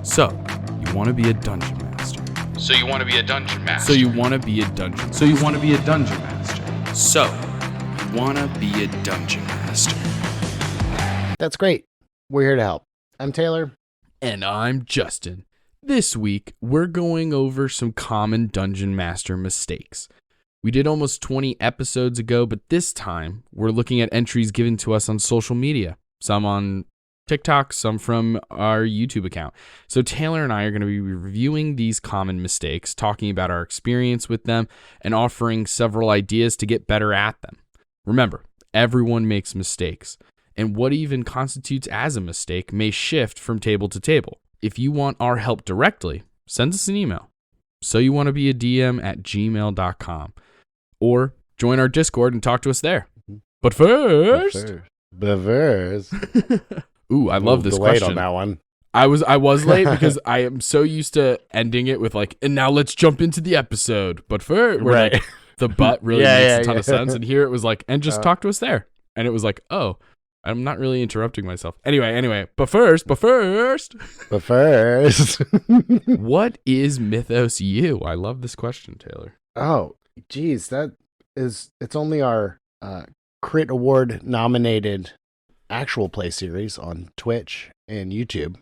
So, you want to be a dungeon master. So you want to be a dungeon master. So you want to be a dungeon. So you want to be a dungeon master. So, you want to be a dungeon master. That's great. We're here to help. I'm Taylor. And I'm Justin. This week, we're going over some common dungeon master mistakes. We did almost 20 episodes ago, but this time, we're looking at entries given to us on social media. Some on TikTok, some from our YouTube account. So Taylor and I are going to be reviewing these common mistakes, talking about our experience with them, and offering several ideas to get better at them. Remember, everyone makes mistakes, and what even constitutes as a mistake may shift from table to table. If you want our help directly, send us an email. soyouwannabeadm@gmail.com, or join our Discord and talk to us there. But first... Ooh, I love this question. On that one. I was late because I am so used to ending it with like, and now let's jump into the episode. But first, where Right. like the but really makes a ton of sense. And here it was like, and just talk to us there. And it was like, oh, I'm not really interrupting myself. Anyway, but first. What is Mythos U? I love this question, Taylor. Oh, geez, it's only our Crit Award nominated actual play series on Twitch and YouTube.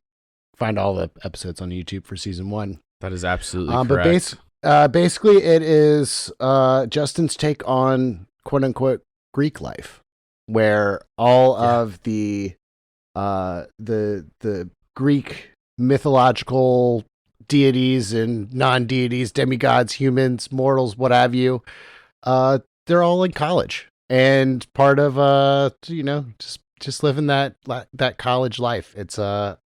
Find all the episodes on YouTube for season 1. That is absolutely correct. But basically it is Justin's take on quote unquote Greek life, where all of the Greek mythological deities and non-deities, demigods, humans, mortals, what have you, they're all in college and part of just living that college life. It's a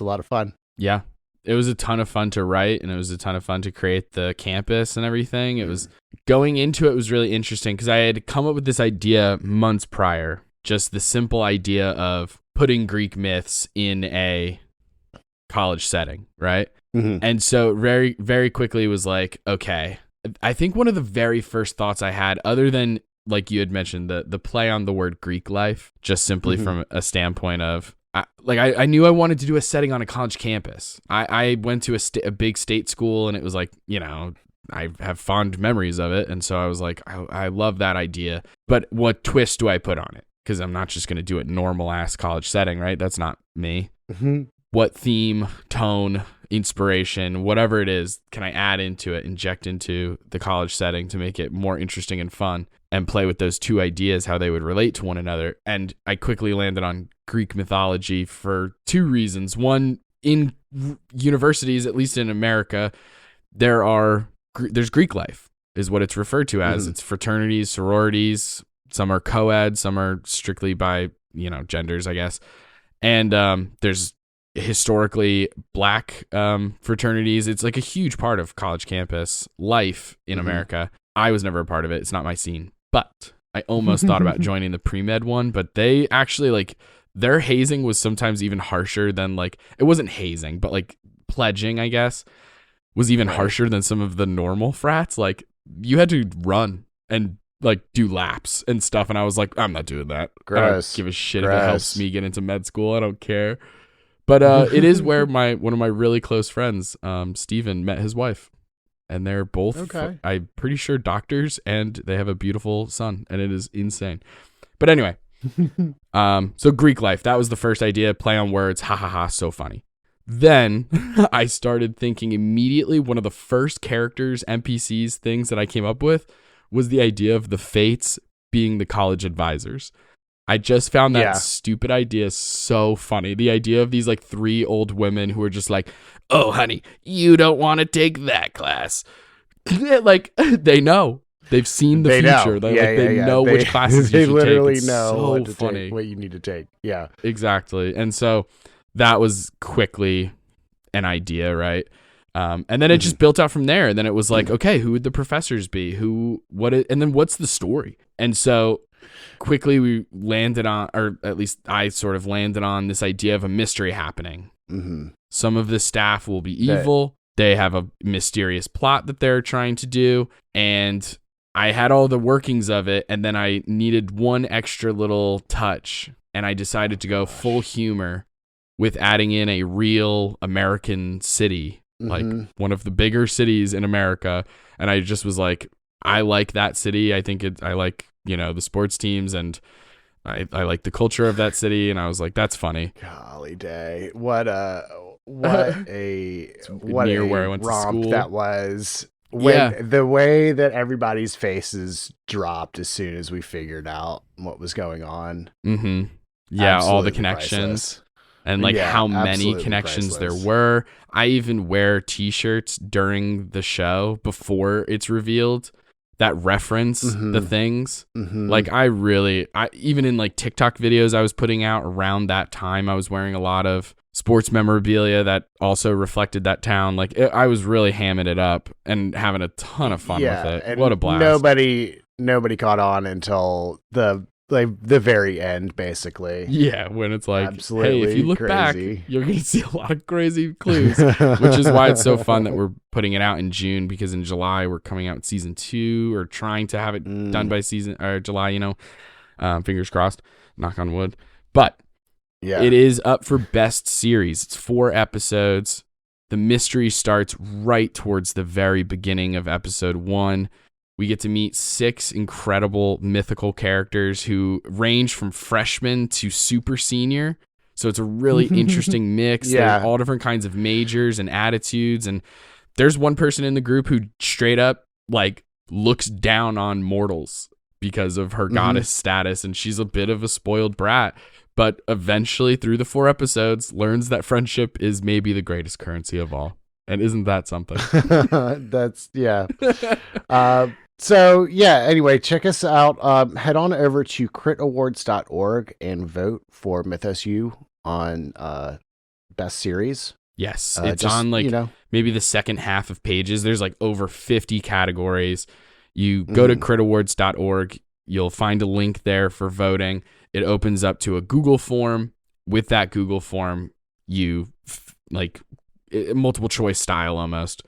lot of fun. Yeah. It was a ton of fun to write, and it was a ton of fun to create the campus and everything. It was going into it was really interesting because I had come up with this idea months prior, just the simple idea of putting Greek myths in a college setting, right? Mm-hmm. And so very, very quickly was like, okay, I think one of the very first thoughts I had, other than like you had mentioned, the play on the word Greek life, just simply from a standpoint of, I knew I wanted to do a setting on a college campus. I went to a big state school, and it was like, I have fond memories of it. And so I was like, I love that idea. But what twist do I put on it? Because I'm not just going to do it normal ass college setting, right? That's not me. Mm-hmm. What theme, tone, inspiration, whatever it is, can I add into it, inject into the college setting to make it more interesting and fun, and play with those two ideas, how they would relate to one another? And I quickly landed on Greek mythology for two reasons. One, in universities, at least in America, there's Greek life, is what it's referred to as. It's fraternities, sororities. Some are co-ed, some are strictly by, genders, I guess. And there's historically black fraternities. It's like a huge part of college campus life in America. I was never a part of it. It's not my scene. But I almost thought about joining the pre-med one, but they actually their hazing was sometimes even harsher than it wasn't hazing, but pledging, I guess, was even harsher than some of the normal frats. You had to run and do laps and stuff. And I was like, I'm not doing that. Gross. I don't give a shit if it helps me get into med school. I don't care. But it is where one of my really close friends, Steven, met his wife. And they're both, I'm pretty sure, doctors, and they have a beautiful son, and it is insane. But anyway, so Greek life, that was the first idea, play on words, ha ha ha, so funny. Then I started thinking immediately, one of the first characters, NPCs, things that I came up with was the idea of the Fates being the college advisors. I just found that stupid idea so funny. The idea of these 3 old women who are just like, oh, honey, you don't want to take that class. They know. They've seen the future. They know which classes you should take. They literally it's know so funny. what you need to take. Yeah. Exactly. And so that was quickly an idea, right? And then it just built out from there. And then it was like, okay, who would the professors be? And then what's the story? And so quickly we landed on, or at least I sort of landed on this idea of a mystery happening. Mm-hmm. Some of the staff will be evil. They have a mysterious plot that they're trying to do. And I had all the workings of it. And then I needed one extra little touch. And I decided to go full humor with adding in a real American city, like one of the bigger cities in America. And I just was like, I like that city. I think I like, the sports teams, and I like the culture of that city. And I was like, that's funny. Golly day. What a near where I went to romp school. that was. When the way that everybody's faces dropped as soon as we figured out what was going on. Mm-hmm. Yeah, Absolutely all the connections. priceless. And how many connections there were. I even wear t-shirts during the show before it's revealed that reference the things. I even in TikTok videos I was putting out around that time, I was wearing a lot of sports memorabilia that also reflected that town. I was really hamming it up and having a ton of fun with it. What a blast. Nobody caught on until the very end, basically. Yeah, when it's absolutely, hey, if you look crazy. back, you're going to see a lot of crazy clues, which is why it's so fun that we're putting it out in June, because in July we're coming out with season 2, or trying to have it done by July, fingers crossed, knock on wood. But it is up for best series. It's 4 episodes. The mystery starts right towards the very beginning of episode 1. We get to meet 6 incredible mythical characters who range from freshman to super senior. So it's a really interesting mix. There's all different kinds of majors and attitudes. And there's one person in the group who straight up looks down on mortals because of her goddess status. And she's a bit of a spoiled brat, but eventually through the 4 episodes learns that friendship is maybe the greatest currency of all. And isn't that something? That's anyway, check us out. Head on over to critawards.org and vote for Mythos U on best series. Yes, it's on maybe the second half of pages. There's over 50 categories. You go to critawards.org. You'll find a link there for voting. It opens up to a Google form. With that Google form, you multiple choice style almost.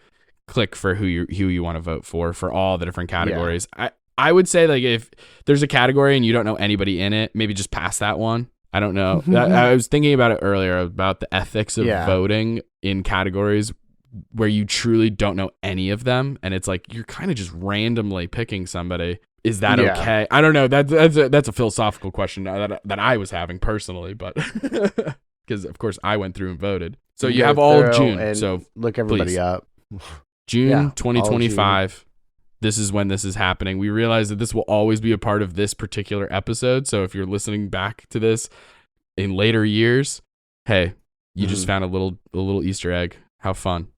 Click for who you want to vote for all the different categories. I would say if there's a category and you don't know anybody in it, maybe just pass that one. I don't know. I was thinking about it earlier about the ethics of voting in categories where you truly don't know any of them, and it's you're kind of just randomly picking somebody. Is that okay? I don't know. That's a philosophical question that I was having personally, but because of course I went through and voted. So you have all of June. So look everybody up. June 2025. This is when this is happening. We realize that this will always be a part of this particular episode. So if you're listening back to this in later years, hey, you just found a little Easter egg. How fun.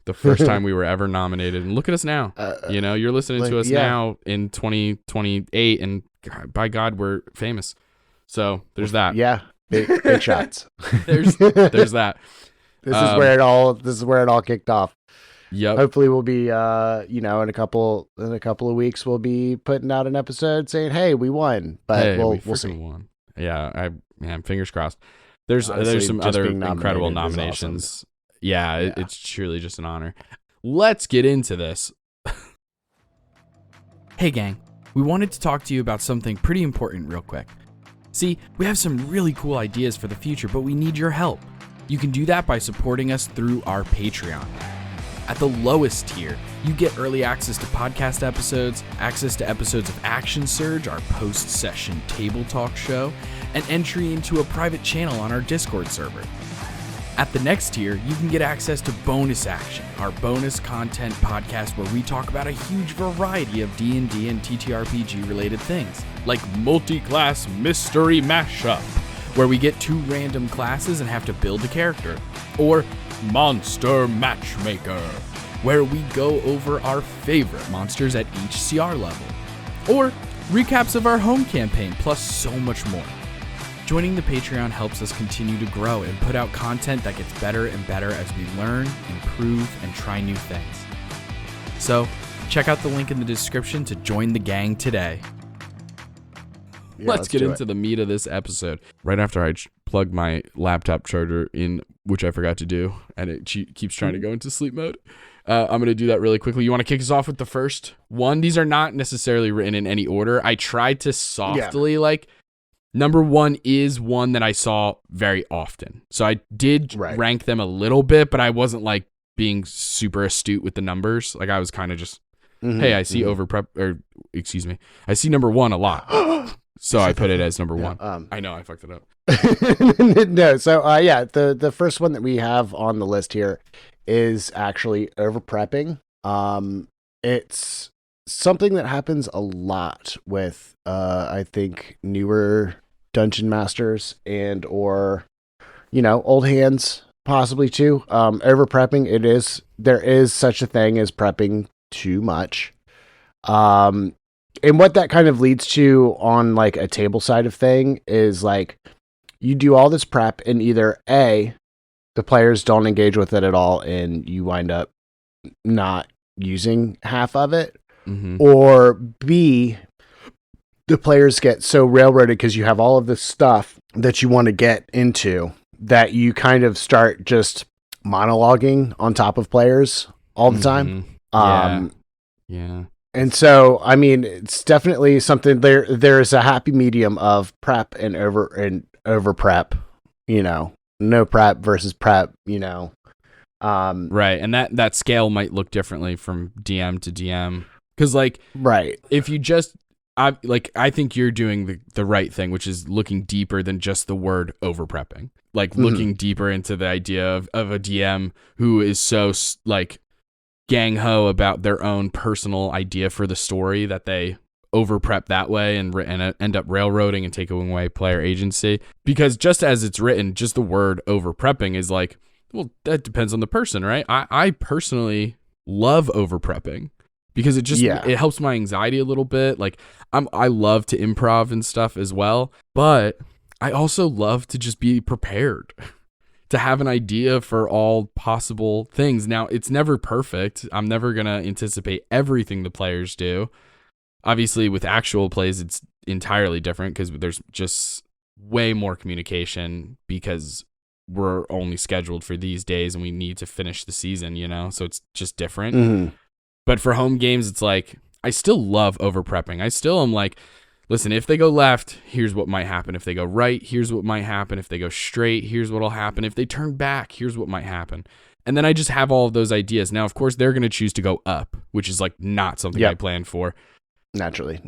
The first time we were ever nominated. And look at us now. You're listening to us now in 2028, and by God, we're famous. So there's that. Yeah. Big shots. There's that. This is where it all kicked off. Yep. Hopefully we'll be in a couple of weeks we'll be putting out an episode saying, "Hey, we won." But we'll see. Won. Yeah, fingers crossed. There's Honestly, some other incredible nominations. Awesome. Yeah, it's truly just an honor. Let's get into this. Hey gang, we wanted to talk to you about something pretty important real quick. See, we have some really cool ideas for the future, but we need your help. You can do that by supporting us through our Patreon. At the lowest tier, you get early access to podcast episodes, access to episodes of Action Surge, our post-session table talk show, and entry into a private channel on our Discord server. At the next tier, you can get access to Bonus Action, our bonus content podcast where we talk about a huge variety of D&D and TTRPG related things, like Multi-Class Mystery Mashup, where we get 2 random classes and have to build a character, or Monster Matchmaker, where we go over our favorite monsters at each CR level, or recaps of our home campaign, plus so much more. Joining the Patreon helps us continue to grow and put out content that gets better and better as we learn, improve, and try new things. So, check out the link in the description to join the gang today. Let's get into the meat of this episode. Right after I plugged my laptop charger in, which I forgot to do, and it keeps trying to go into sleep mode. I'm going to do that really quickly. You want to kick us off with the first one? These are not necessarily written in any order. I tried to softly Number 1 is one that I saw very often. So I did Right. rank them a little bit, but I wasn't like being super astute with the numbers. Like I was kind of just, hey, I see I see number 1 a lot. So I put it as number 1. I know I fucked it up. No, so the first one that we have on the list here is actually over prepping. It's something that happens a lot with I think newer dungeon masters and or old hands possibly too. Over prepping, there is such a thing as prepping too much. And what that kind of leads to on like a table side of thing is like you do all this prep and either A, the players don't engage with it at all and you wind up not using half of it, or B, the players get so railroaded because you have all of this stuff that you want to get into that you kind of start just monologuing on top of players all the time. Yeah. And so, I mean, it's definitely something there's a happy medium of prep and over prep, no prep versus prep, Right. And that scale might look differently from DM to DM. Cause like, right. If you just, I think you're doing the right thing, which is looking deeper than just the word over prepping, like looking deeper into the idea of a DM who is so like gang ho about their own personal idea for the story that they over prep that way and end up railroading and taking away player agency. Because just as it's written, just the word over prepping is like, well, that depends on the person, right? I personally love over prepping because it helps my anxiety a little bit. Like I love to improv and stuff as well, but I also love to just be prepared. To have an idea for all possible things. Now, it's never perfect. I'm never going to anticipate everything the players do. Obviously, with actual plays, it's entirely different because there's just way more communication because we're only scheduled for these days and we need to finish the season, so it's just different. But for home games, it's like, I still love over prepping. I still am like, listen, if they go left, here's what might happen. If they go right, here's what might happen. If they go straight, here's what'll happen. If they turn back, here's what might happen. And then I just have all of those ideas. Now, of course, they're going to choose to go up, which is like not something I planned for. Naturally.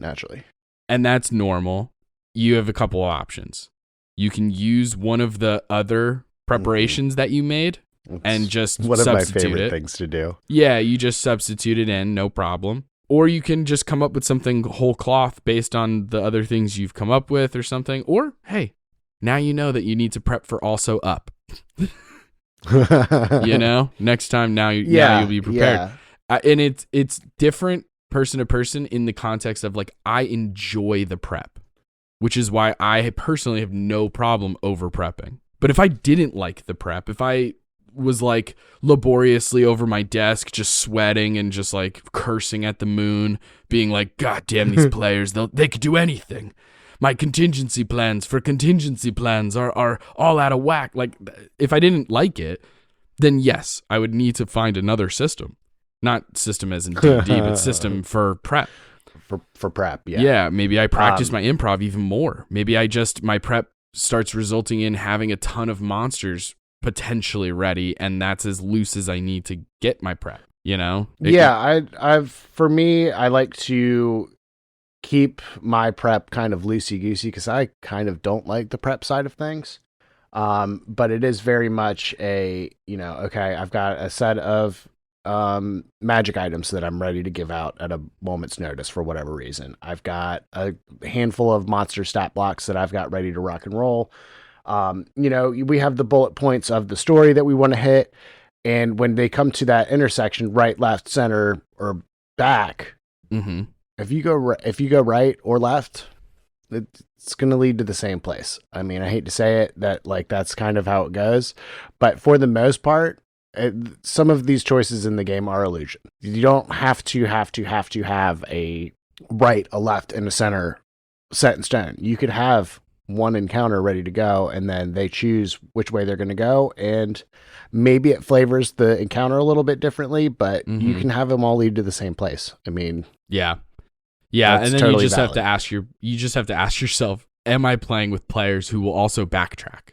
And that's normal. You have a couple of options. You can use one of the other preparations that you made and just one of my favorite it. Things to do. Yeah, you just substitute it in, no problem. Or you can just come up with something whole cloth based on the other things you've come up with or something. Or, hey, now you know that you need to prep for also up. Next time now you'll be prepared. Yeah. And it's different person to person in the context of like, I enjoy the prep, which is why I personally have no problem over prepping. But if I didn't like the prep, if I was like laboriously over my desk, just sweating and just like cursing at the moon, being like, God damn these players, they could do anything. My contingency plans are all out of whack. Like if I didn't like it, then yes, I would need to find another system. Not system as in D&D, but system for prep. For prep, yeah. Yeah, maybe I practice my improv even more. Maybe my prep starts resulting in having a ton of monsters potentially ready, and that's as loose as I need to get my prep, For me, I like to keep my prep kind of loosey-goosey because I kind of don't like the prep side of things. But it is very much okay, I've got a set of magic items that I'm ready to give out at a moment's notice for whatever reason. I've got a handful of monster stat blocks that I've got ready to rock and roll. We have the bullet points of the story that we want to hit. And when they come to that intersection, right, left, center, or back, if you go right or left, it's going to lead to the same place. I mean, I hate to say it, that's kind of how it goes. But for the most part, some of these choices in the game are illusion. You don't have to have a right, a left, and a center set in stone. You could have one encounter ready to go, and then they choose which way they're going to go, and maybe it flavors the encounter a little bit differently, but you can have them all lead to the same place. I mean, yeah, and then totally you just have to ask yourself, am I playing with players who will also backtrack?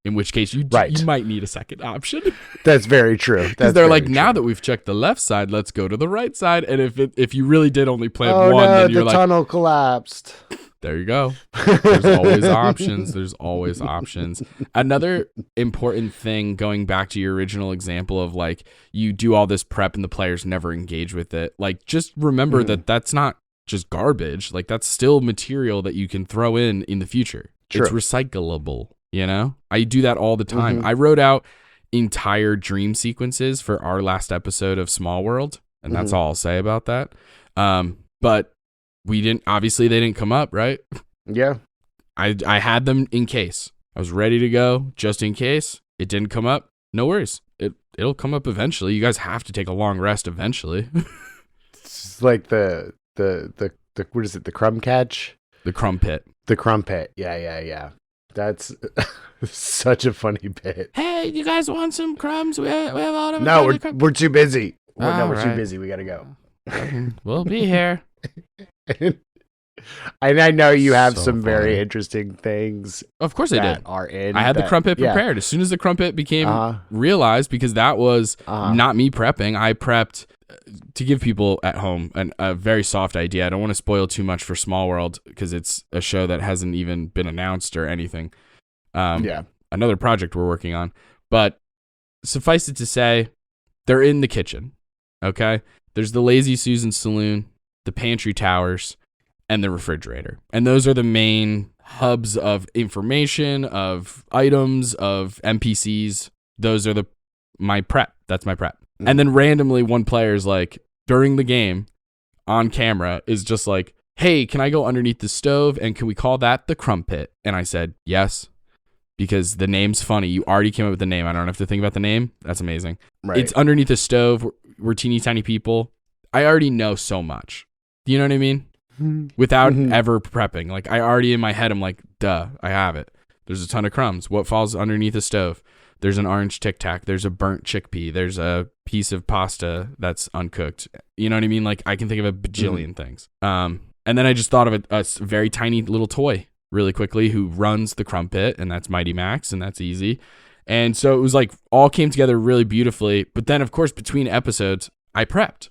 In which case, you might need a second option. That's very true. Because they're like, now that we've checked the left side, let's go to the right side. And if you really did only play one, then you're the like, tunnel collapsed. There you go. There's always options. There's always options. Another important thing, going back to your original example of like, you do all this prep and the players never engage with it. Like, just remember that that's not just garbage. Like, that's still material that you can throw in the future. True. It's recyclable. You know, I do that all the time. I wrote out entire dream sequences for our last episode of Small World, and that's all I'll say about that. But they didn't come up, right? Yeah. I had them in case. I was ready to go just in case. It didn't come up. No worries. It'll come up eventually. You guys have to take a long rest eventually. It's like the what is it? The crumb catch? The crumpet. The crumpet. Yeah. That's such a funny bit. Hey, you guys want some crumbs? We have all of them. No, we're too busy. We're too busy. We gotta go. We'll be here. And I know you have So some very funny. interesting things. Of course I did. Are in. I had the crumpet yeah. prepared as soon as the crumpet became realized, because that was not me prepping. I prepped to give people at home a very soft idea. I don't want to spoil too much for Small World because it's a show that hasn't even been announced or anything. Another project we're working on. But suffice it to say, they're in the kitchen. Okay? There's the Lazy Susan Saloon, the pantry towers, and the refrigerator. And those are the main hubs of information, of items, of NPCs. Those are my prep. That's my prep. And then randomly one player is like, during the game, on camera, is just like, hey, can I go underneath the stove and can we call that the crumpet? And I said, yes, because the name's funny. You already came up with the name. I don't have to think about the name. That's amazing. Right. It's underneath the stove. We're teeny tiny people. I already know so much. Do you know what I mean? Without ever prepping. Like, I already in my head, I'm like, duh, I have it. There's a ton of crumbs. What falls underneath the stove? There's an orange Tic Tac. There's a burnt chickpea. There's a piece of pasta that's uncooked. You know what I mean? Like, I can think of a bajillion things. And then I just thought of a very tiny little toy really quickly who runs the crumpet, and that's Mighty Max, and that's easy. And so it was like all came together really beautifully. But then, of course, between episodes, I prepped.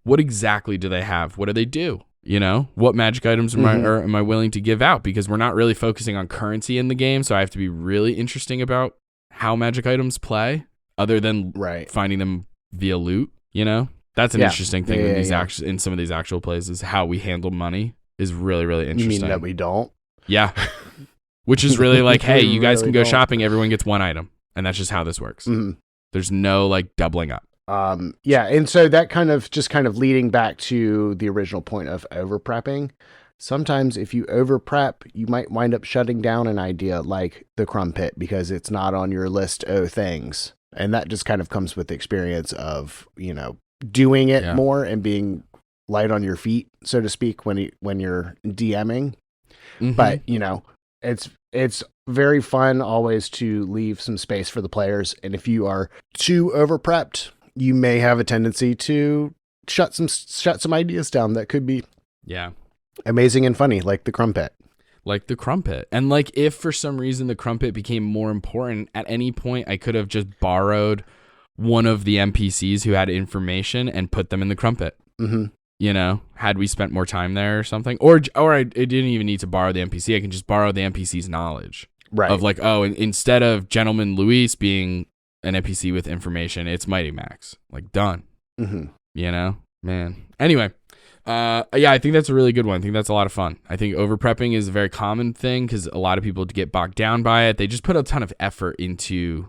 What exactly do they have? What do they do? You know, what magic items am I willing to give out? Because we're not really focusing on currency in the game, so I have to be really interesting about how magic items play, other than finding them via loot. You know, that's an interesting thing in some of these actual plays, is how we handle money is really, really interesting. You mean that we don't? Yeah, which is really like, hey, you guys can go shopping. Everyone gets one item, and that's just how this works. There's no like doubling up. And so that kind of leading back to the original point of over prepping. Sometimes if you over prep, you might wind up shutting down an idea like the crumpet because it's not on your list of things. And that just kind of comes with the experience of, you know, doing it more and being light on your feet, so to speak, when you're DMing. But, you know, it's very fun always to leave some space for the players. And if you are too over prepped, you may have a tendency to shut some ideas down that could be amazing and funny, like the crumpet. And like, if for some reason the crumpet became more important, at any point I could have just borrowed one of the NPCs who had information and put them in the crumpet. You know, had we spent more time there or something, or I didn't even need to borrow the NPC. I can just borrow the NPC's knowledge, of like, oh, instead of Gentleman Luis being an NPC with information, it's Mighty Max. Like, done. You know, man. Anyway, I think that's a really good one. I think that's a lot of fun. I think over prepping is a very common thing because a lot of people get bogged down by it. They just put a ton of effort into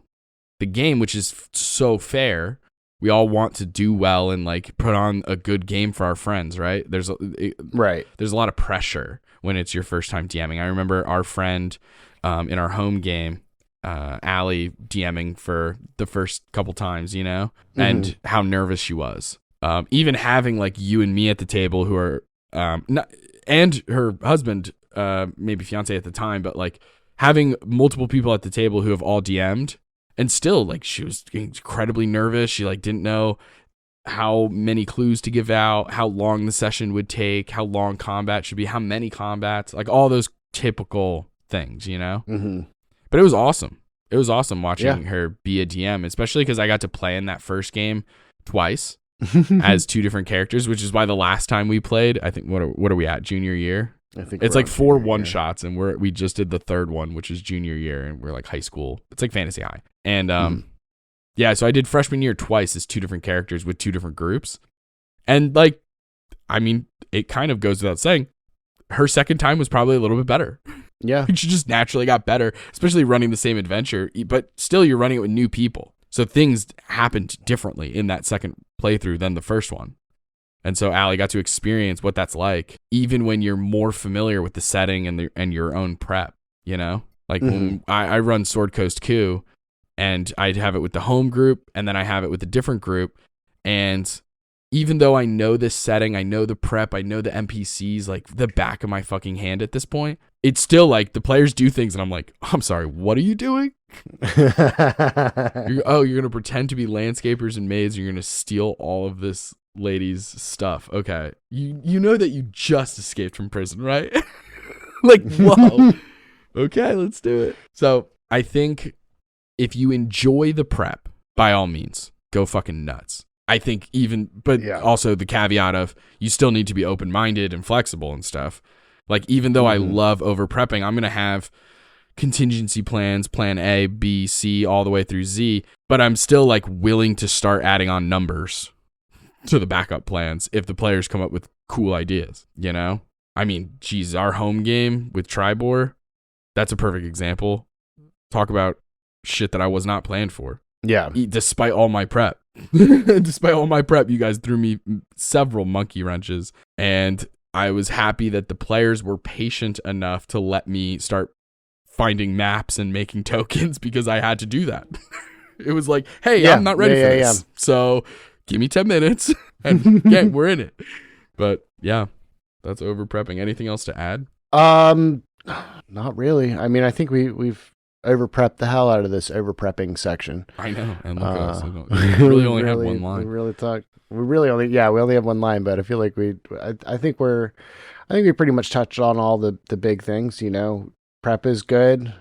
the game, which is so fair. We all want to do well and like put on a good game for our friends, right? There's a lot of pressure when it's your first time DMing. I remember our friend in our home game, Allie, DMing for the first couple times, you know, and how nervous she was. Even having like you and me at the table who are and her husband, maybe fiance at the time, but like having multiple people at the table who have all DM'd. And still, like, she was incredibly nervous. She, like, didn't know how many clues to give out, how long the session would take, how long combat should be, how many combats, like, all those typical things, you know? Mm-hmm. But it was awesome. It was awesome watching her be a DM, especially because I got to play in that first game twice as two different characters, which is why the last time we played, I think, what are we at? Junior year? I think It's we're like on 4 junior year. one-shots, and we just did the third one, which is junior year, and we're like high school. It's like fantasy high. And yeah, so I did freshman year twice as two different characters with two different groups. And like, I mean, it kind of goes without saying, her second time was probably a little bit better. Yeah. She just naturally got better, especially running the same adventure, but still you're running it with new people. So things happened differently in that second playthrough than the first one. And so Allie got to experience what that's like, even when you're more familiar with the setting and your own prep, you know? Like when I run Sword Coast Coup, and I'd have it with the home group, and then I have it with a different group. And even though I know this setting, I know the prep, I know the NPCs like the back of my fucking hand at this point, it's still like the players do things and I'm like, I'm sorry, what are you doing? You're going to pretend to be landscapers and maids. You're going to steal all of this lady's stuff. Okay. You know that you just escaped from prison, right? Like, whoa. Okay, let's do it. So I think if you enjoy the prep, by all means, go fucking nuts. I think also the caveat of you still need to be open-minded and flexible and stuff. Like, even though I love over-prepping, I'm going to have contingency plans, plan A, B, C, all the way through Z, but I'm still like willing to start adding on numbers to the backup plans if the players come up with cool ideas, you know? I mean, geez, our home game with Tribor, that's a perfect example. Talk about shit that I was not planned for. Yeah. Despite all my prep. Despite all my prep, you guys threw me several monkey wrenches, and I was happy that the players were patient enough to let me start finding maps and making tokens because I had to do that. It was like, hey, I'm not ready for this. So give me 10 minutes and yeah, we're in it. But yeah, that's over prepping. Anything else to add? Not really. I mean, I think we've over prepped the hell out of this over prepping section. I know. And look at us. We really only have one line. We only have one line, but I feel like I think we pretty much touched on all the big things, you know. Prep is good,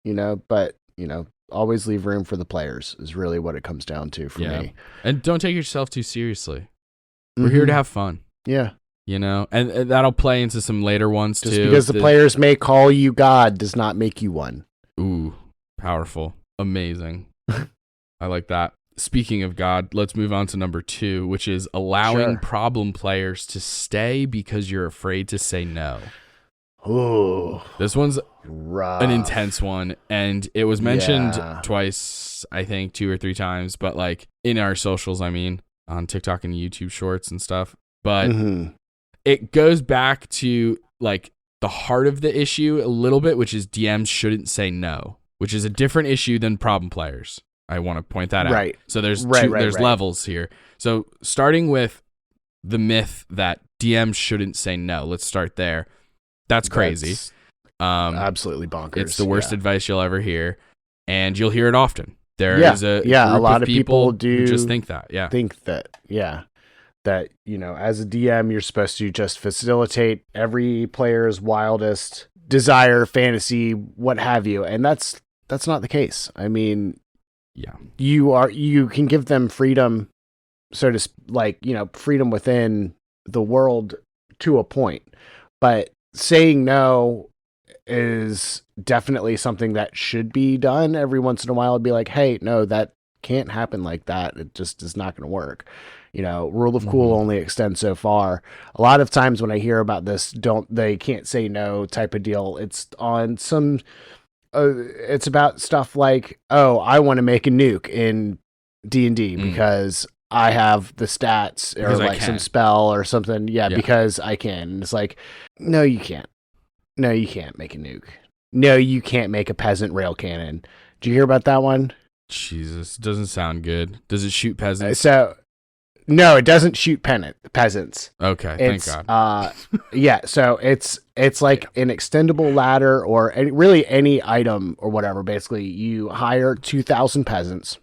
you know, but, you know, always leave room for the players is really what it comes down to for me. And don't take yourself too seriously. We're here to have fun. Yeah. You know, and that'll play into some later ones Just too. Because the players may call you God does not make you one. Ooh, powerful. Amazing. I like that. Speaking of God, let's move on to number 2, which is allowing problem players to stay because you're afraid to say no. Ooh. This one's rough. an intense one, and it was mentioned twice, I think 2 or 3 times, but like in our socials, I mean, on TikTok and YouTube shorts and stuff. But it goes back to like the heart of the issue a little bit, which is DMs shouldn't say no, which is a different issue than problem players. I want to point that out. Right. So there's levels here. So starting with the myth that DMs shouldn't say no, let's start there. That's crazy. Absolutely bonkers. It's the worst advice you'll ever hear, and you'll hear it often. There is a lot of people who just think that. Yeah. That, you know, as a DM, you're supposed to just facilitate every player's wildest desire, fantasy, what have you. And that's not the case. I mean, you can give them freedom, so to like, you know, freedom within the world to a point, but saying no is definitely something that should be done every once in a while. It'd be like, hey, no, that can't happen like that. It just is not going to work. You know, rule of cool only extends so far. A lot of times when I hear about this, they can't say no type of deal. It's on some, it's about stuff like, oh, I want to make a nuke in D&D because I have the stats or like some spell or something. Yeah, because I can. And it's like, no, you can't. No, you can't make a nuke. No, you can't make a peasant rail cannon. Did you hear about that one? Jesus, doesn't sound good. Does it shoot peasants? So, no, it doesn't shoot peasants. Okay, thank God. So it's like an extendable ladder or really any item or whatever. Basically, you hire 2,000 peasants.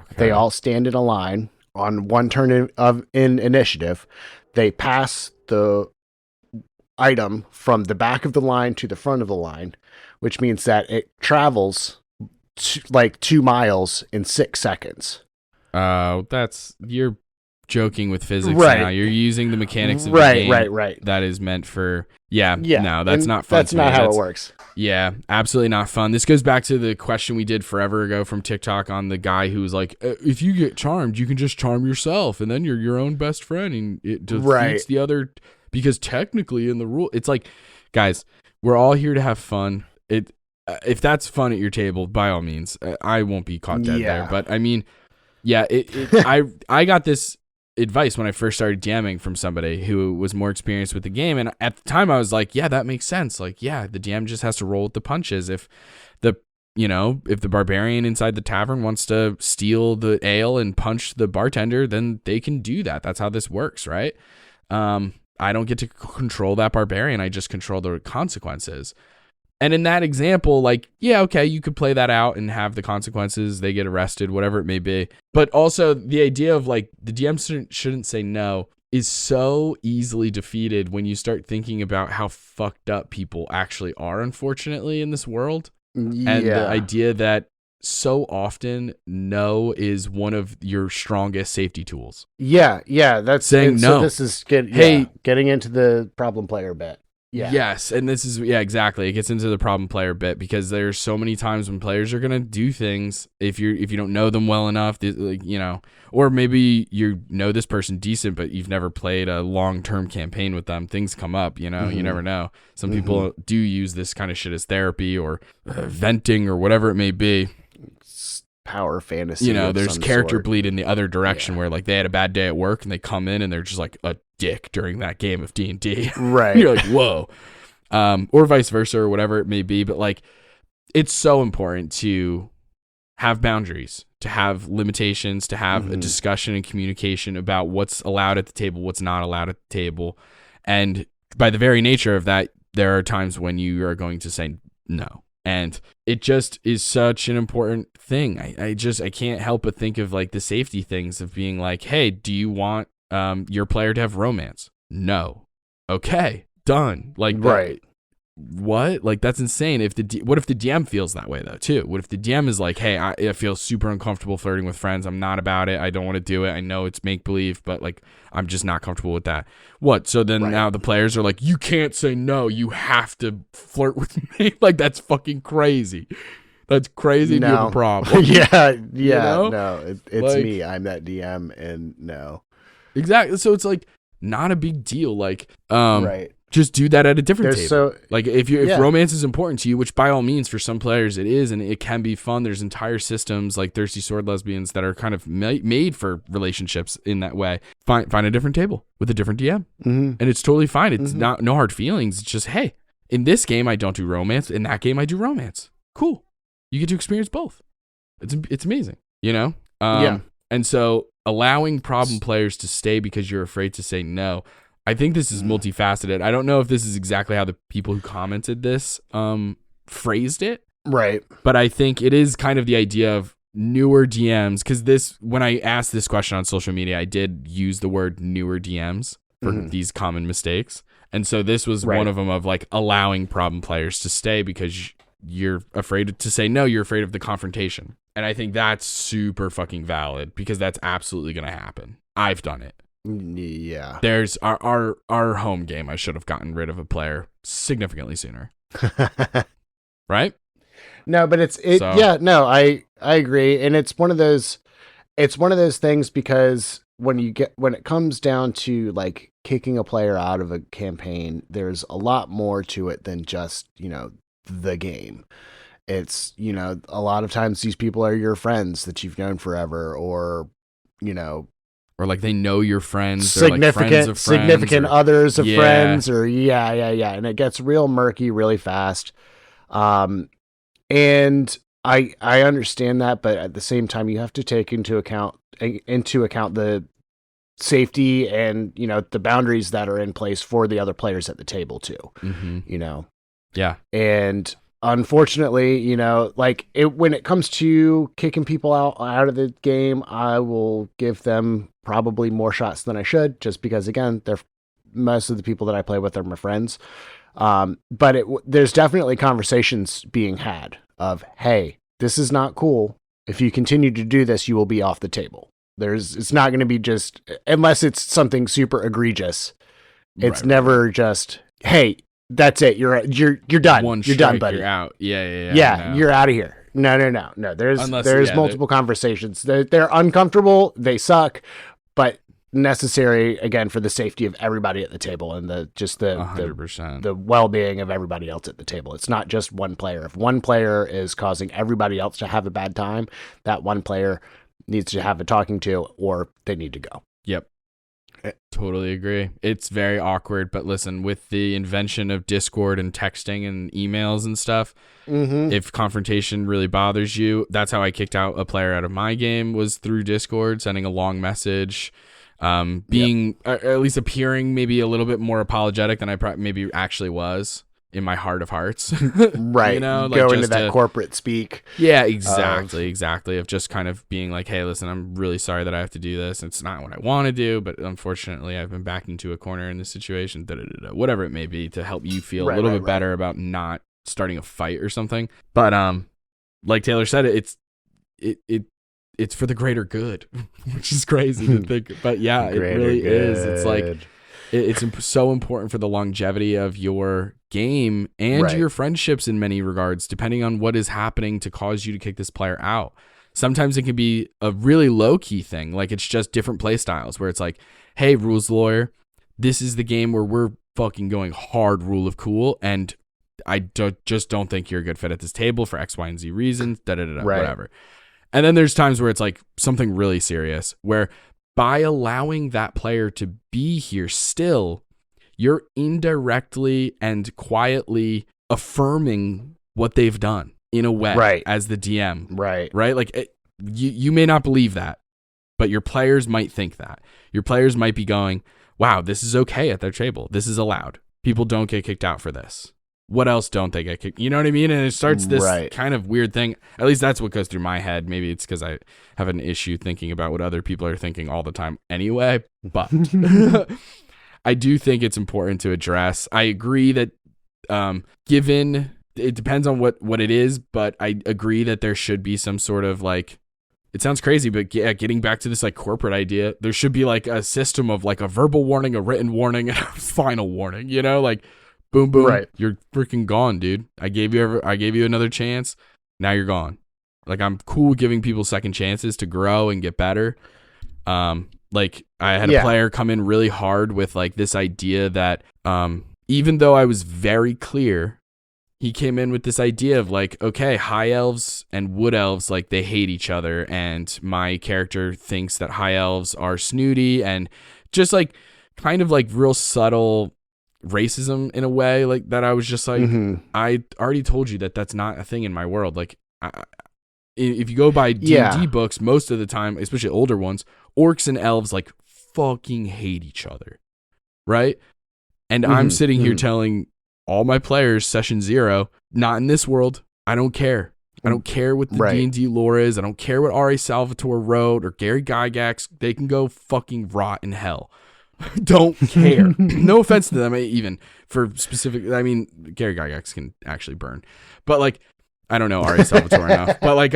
Okay. They all stand in a line on one turn in initiative. They pass the item from the back of the line to the front of the line, which means that it travels like 2 miles in 6 seconds. You're joking with physics Right. now. You're using the mechanics of the Right, game right. that is meant for no, that's and not fun. That's to me. not how That's- it works. Yeah, absolutely not fun. This goes back to the question we did forever ago from TikTok on the guy who was like, if you get charmed, you can just charm yourself and then you're your own best friend and it defeats Right. the other, because technically in the rule, it's like, guys, we're all here to have fun. If that's fun at your table, by all means, I won't be caught dead there. But I mean, yeah, I got this advice when I first started DMing from somebody who was more experienced with the game, and at the time I was like, yeah, that makes sense. Like, yeah, the DM just has to roll with the punches. If the barbarian inside the tavern wants to steal the ale and punch the bartender, then they can do that. That's how this works, right? I don't get to control that barbarian. I just control the consequences. And in that example, like, yeah, okay, you could play that out and have the consequences. They get arrested, whatever it may be. But also the idea of like the DM shouldn't say no is so easily defeated when you start thinking about how fucked up people actually are, unfortunately, in this world. Yeah. And the idea that so often no is one of your strongest safety tools. Yeah. That's saying no. So this is getting into the problem player bit. Yeah. Yes, and this is exactly. It gets into the problem player bit because there's so many times when players are gonna do things if you don't know them well enough, or maybe you know this person decent, but you've never played a long-term campaign with them. Things come up, you never know. Some people do use this kind of shit as therapy or venting or whatever it may be. Power fantasy. There's character bleed in the other direction where like they had a bad day at work and they come in and they're just like a dick during that game of D&D. Right. You're like, whoa. Or vice versa or whatever it may be. But like, it's so important to have boundaries, to have limitations, to have a discussion and communication about what's allowed at the table, what's not allowed at the table. And by the very nature of that, there are times when you are going to say no. And it just is such an important thing. I can't help but think of like the safety things of being like, hey, do you want your player to have romance? No. Okay, done. Like, right. What? Like, that's insane. What if the DM feels that way though too? What if the DM is like, hey, I feel super uncomfortable flirting with friends. I'm not about it. I don't want to do it. I know it's make believe, but like, I'm just not comfortable with that. What? So then now the players are like, you can't say no. You have to flirt with me. Like, that's fucking crazy. That's crazy. No. You have a problem. yeah. know? No, it's like, me. I'm that DM, and no. Exactly. So it's like not a big deal. Like, right. Just do that at a different table. So, like if romance is important to you, which by all means for some players it is, and it can be fun. There's entire systems like Thirsty Sword Lesbians that are kind of made for relationships in that way. Find a different table with a different DM, and it's totally fine. It's not no hard feelings. It's just, hey, in this game I don't do romance. In that game I do romance. Cool. You get to experience both. It's amazing. Yeah. And so allowing problem players to stay because you're afraid to say no. I think this is multifaceted. I don't know if this is exactly how the people who commented this phrased it. Right. But I think it is kind of the idea of newer DMs, because when I asked this question on social media, I did use the word newer DMs for these common mistakes. And so this was one of them, of like allowing problem players to stay because you're afraid to say no. You're afraid of the confrontation. And I think that's super fucking valid because that's absolutely going to happen. I've done it. Yeah. There's our home game. I should have gotten rid of a player significantly sooner. Right? No, but I agree. And it's one of those things because when it comes down to like kicking a player out of a campaign, there's a lot more to it than just, the game. It's, a lot of times these people are your friends that you've known forever, or, or like they know your friends, significant others of friends, or and it gets real murky really fast. And I understand that, but at the same time you have to take into account the safety and the boundaries that are in place for the other players at the table too. Yeah. And unfortunately, when it comes to kicking people out of the game, I will give them probably more shots than I should, just because again, most of the people that I play with are my friends. But there's definitely conversations being had of, hey, this is not cool. If you continue to do this, you will be off the table. It's not going to be just, unless it's something super egregious. It's never just, hey, that's it. You're done. You're done, buddy. You're out. Yeah. Yeah, you're out of here. No. There's multiple conversations. They're uncomfortable. They suck, but necessary again for the safety of everybody at the table and the 100%. the well-being of everybody else at the table. It's not just one player. If one player is causing everybody else to have a bad time, that one player needs to have a talking to, or they need to go. Yep. Totally agree. It's very awkward, but listen, with the invention of Discord and texting and emails and stuff, if confrontation really bothers you, that's how I kicked out a player out of my game, was through Discord, sending a long message, being at least appearing maybe a little bit more apologetic than I maybe actually was in my heart of hearts. Right. You know, go into that corporate speak. Yeah, exactly. Of just kind of being like, hey, listen, I'm really sorry that I have to do this. It's not what I want to do, but unfortunately I've been backed into a corner in this situation, whatever it may be, to help you feel a little bit better about not starting a fight or something. But like Taylor said, it's for the greater good, which is crazy to think. But yeah, it really is. It's like, it's so important for the longevity of your game and your friendships in many regards, depending on what is happening to cause you to kick this player out. Sometimes it can be a really low-key thing, like it's just different play styles where it's like, hey, rules lawyer, this is the game where we're fucking going hard rule of cool, and I just don't think you're a good fit at this table for X, Y, and Z reasons, whatever. And then there's times where it's like something really serious, where by allowing that player to be here still, you're indirectly and quietly affirming what they've done in a way as the DM. Right? Like you may not believe that, but your players might think that. Your players might be going, wow, this is okay at their table. This is allowed. People don't get kicked out for this. What else don't they get kicked? You know what I mean? And it starts this kind of weird thing. At least that's what goes through my head. Maybe it's because I have an issue thinking about what other people are thinking all the time anyway. But I do think it's important to address. I agree that given, it depends on what it is, but I agree that there should be some sort of like, it sounds crazy, but getting back to this like corporate idea, there should be like a system of like a verbal warning, a written warning, and a final warning, you know, like, boom, boom. You're freaking gone, dude. I gave you another chance. Now you're gone. Like, I'm cool with giving people second chances to grow and get better. Like I had a player come in really hard with like this idea that, even though I was very clear, he came in with this idea of like, okay, high elves and wood elves, like they hate each other. And my character thinks that high elves are snooty and just like kind of like real subtle racism in a way, like that. I was just like, I already told you that that's not a thing in my world. Like if you go by D&D books, most of the time, especially older ones, orcs and elves like fucking hate each other, right? And I'm sitting here telling all my players, session 0, not in this world. I don't care. I don't care what the D&D lore is. I don't care what R.A. Salvatore wrote or Gary Gygax. They can go fucking rot in hell. Don't care. No offense to them, even for specific. I mean, Gary Gygax can actually burn, but like, I don't know R.A. Salvatore enough. But like,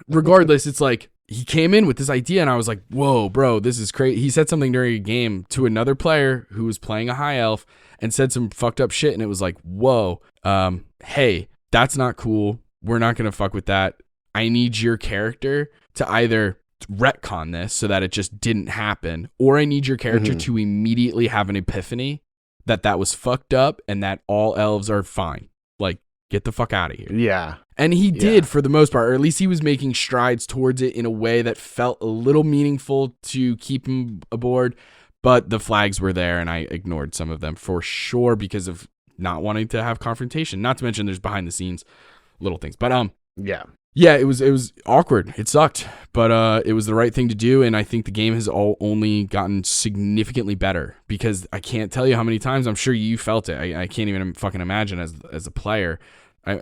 regardless, it's like he came in with this idea, and I was like, "Whoa, bro, this is crazy." He said something during a game to another player who was playing a high elf and said some fucked up shit, and it was like, "Whoa, hey, that's not cool. We're not gonna fuck with that. I need your character to either retcon this so that it just didn't happen, or I need your character to immediately have an epiphany that was fucked up and that all elves are fine. Like, get the fuck out of here." Yeah. And he did for the most part, or at least he was making strides towards it in a way that felt a little meaningful to keep him aboard. But the flags were there, and I ignored some of them for sure because of not wanting to have confrontation. Not to mention there's behind the scenes little things. But yeah, it was awkward. It sucked, but it was the right thing to do, and I think the game has only gotten significantly better because I can't tell you how many times, I'm sure you felt it. I can't even fucking imagine as a player.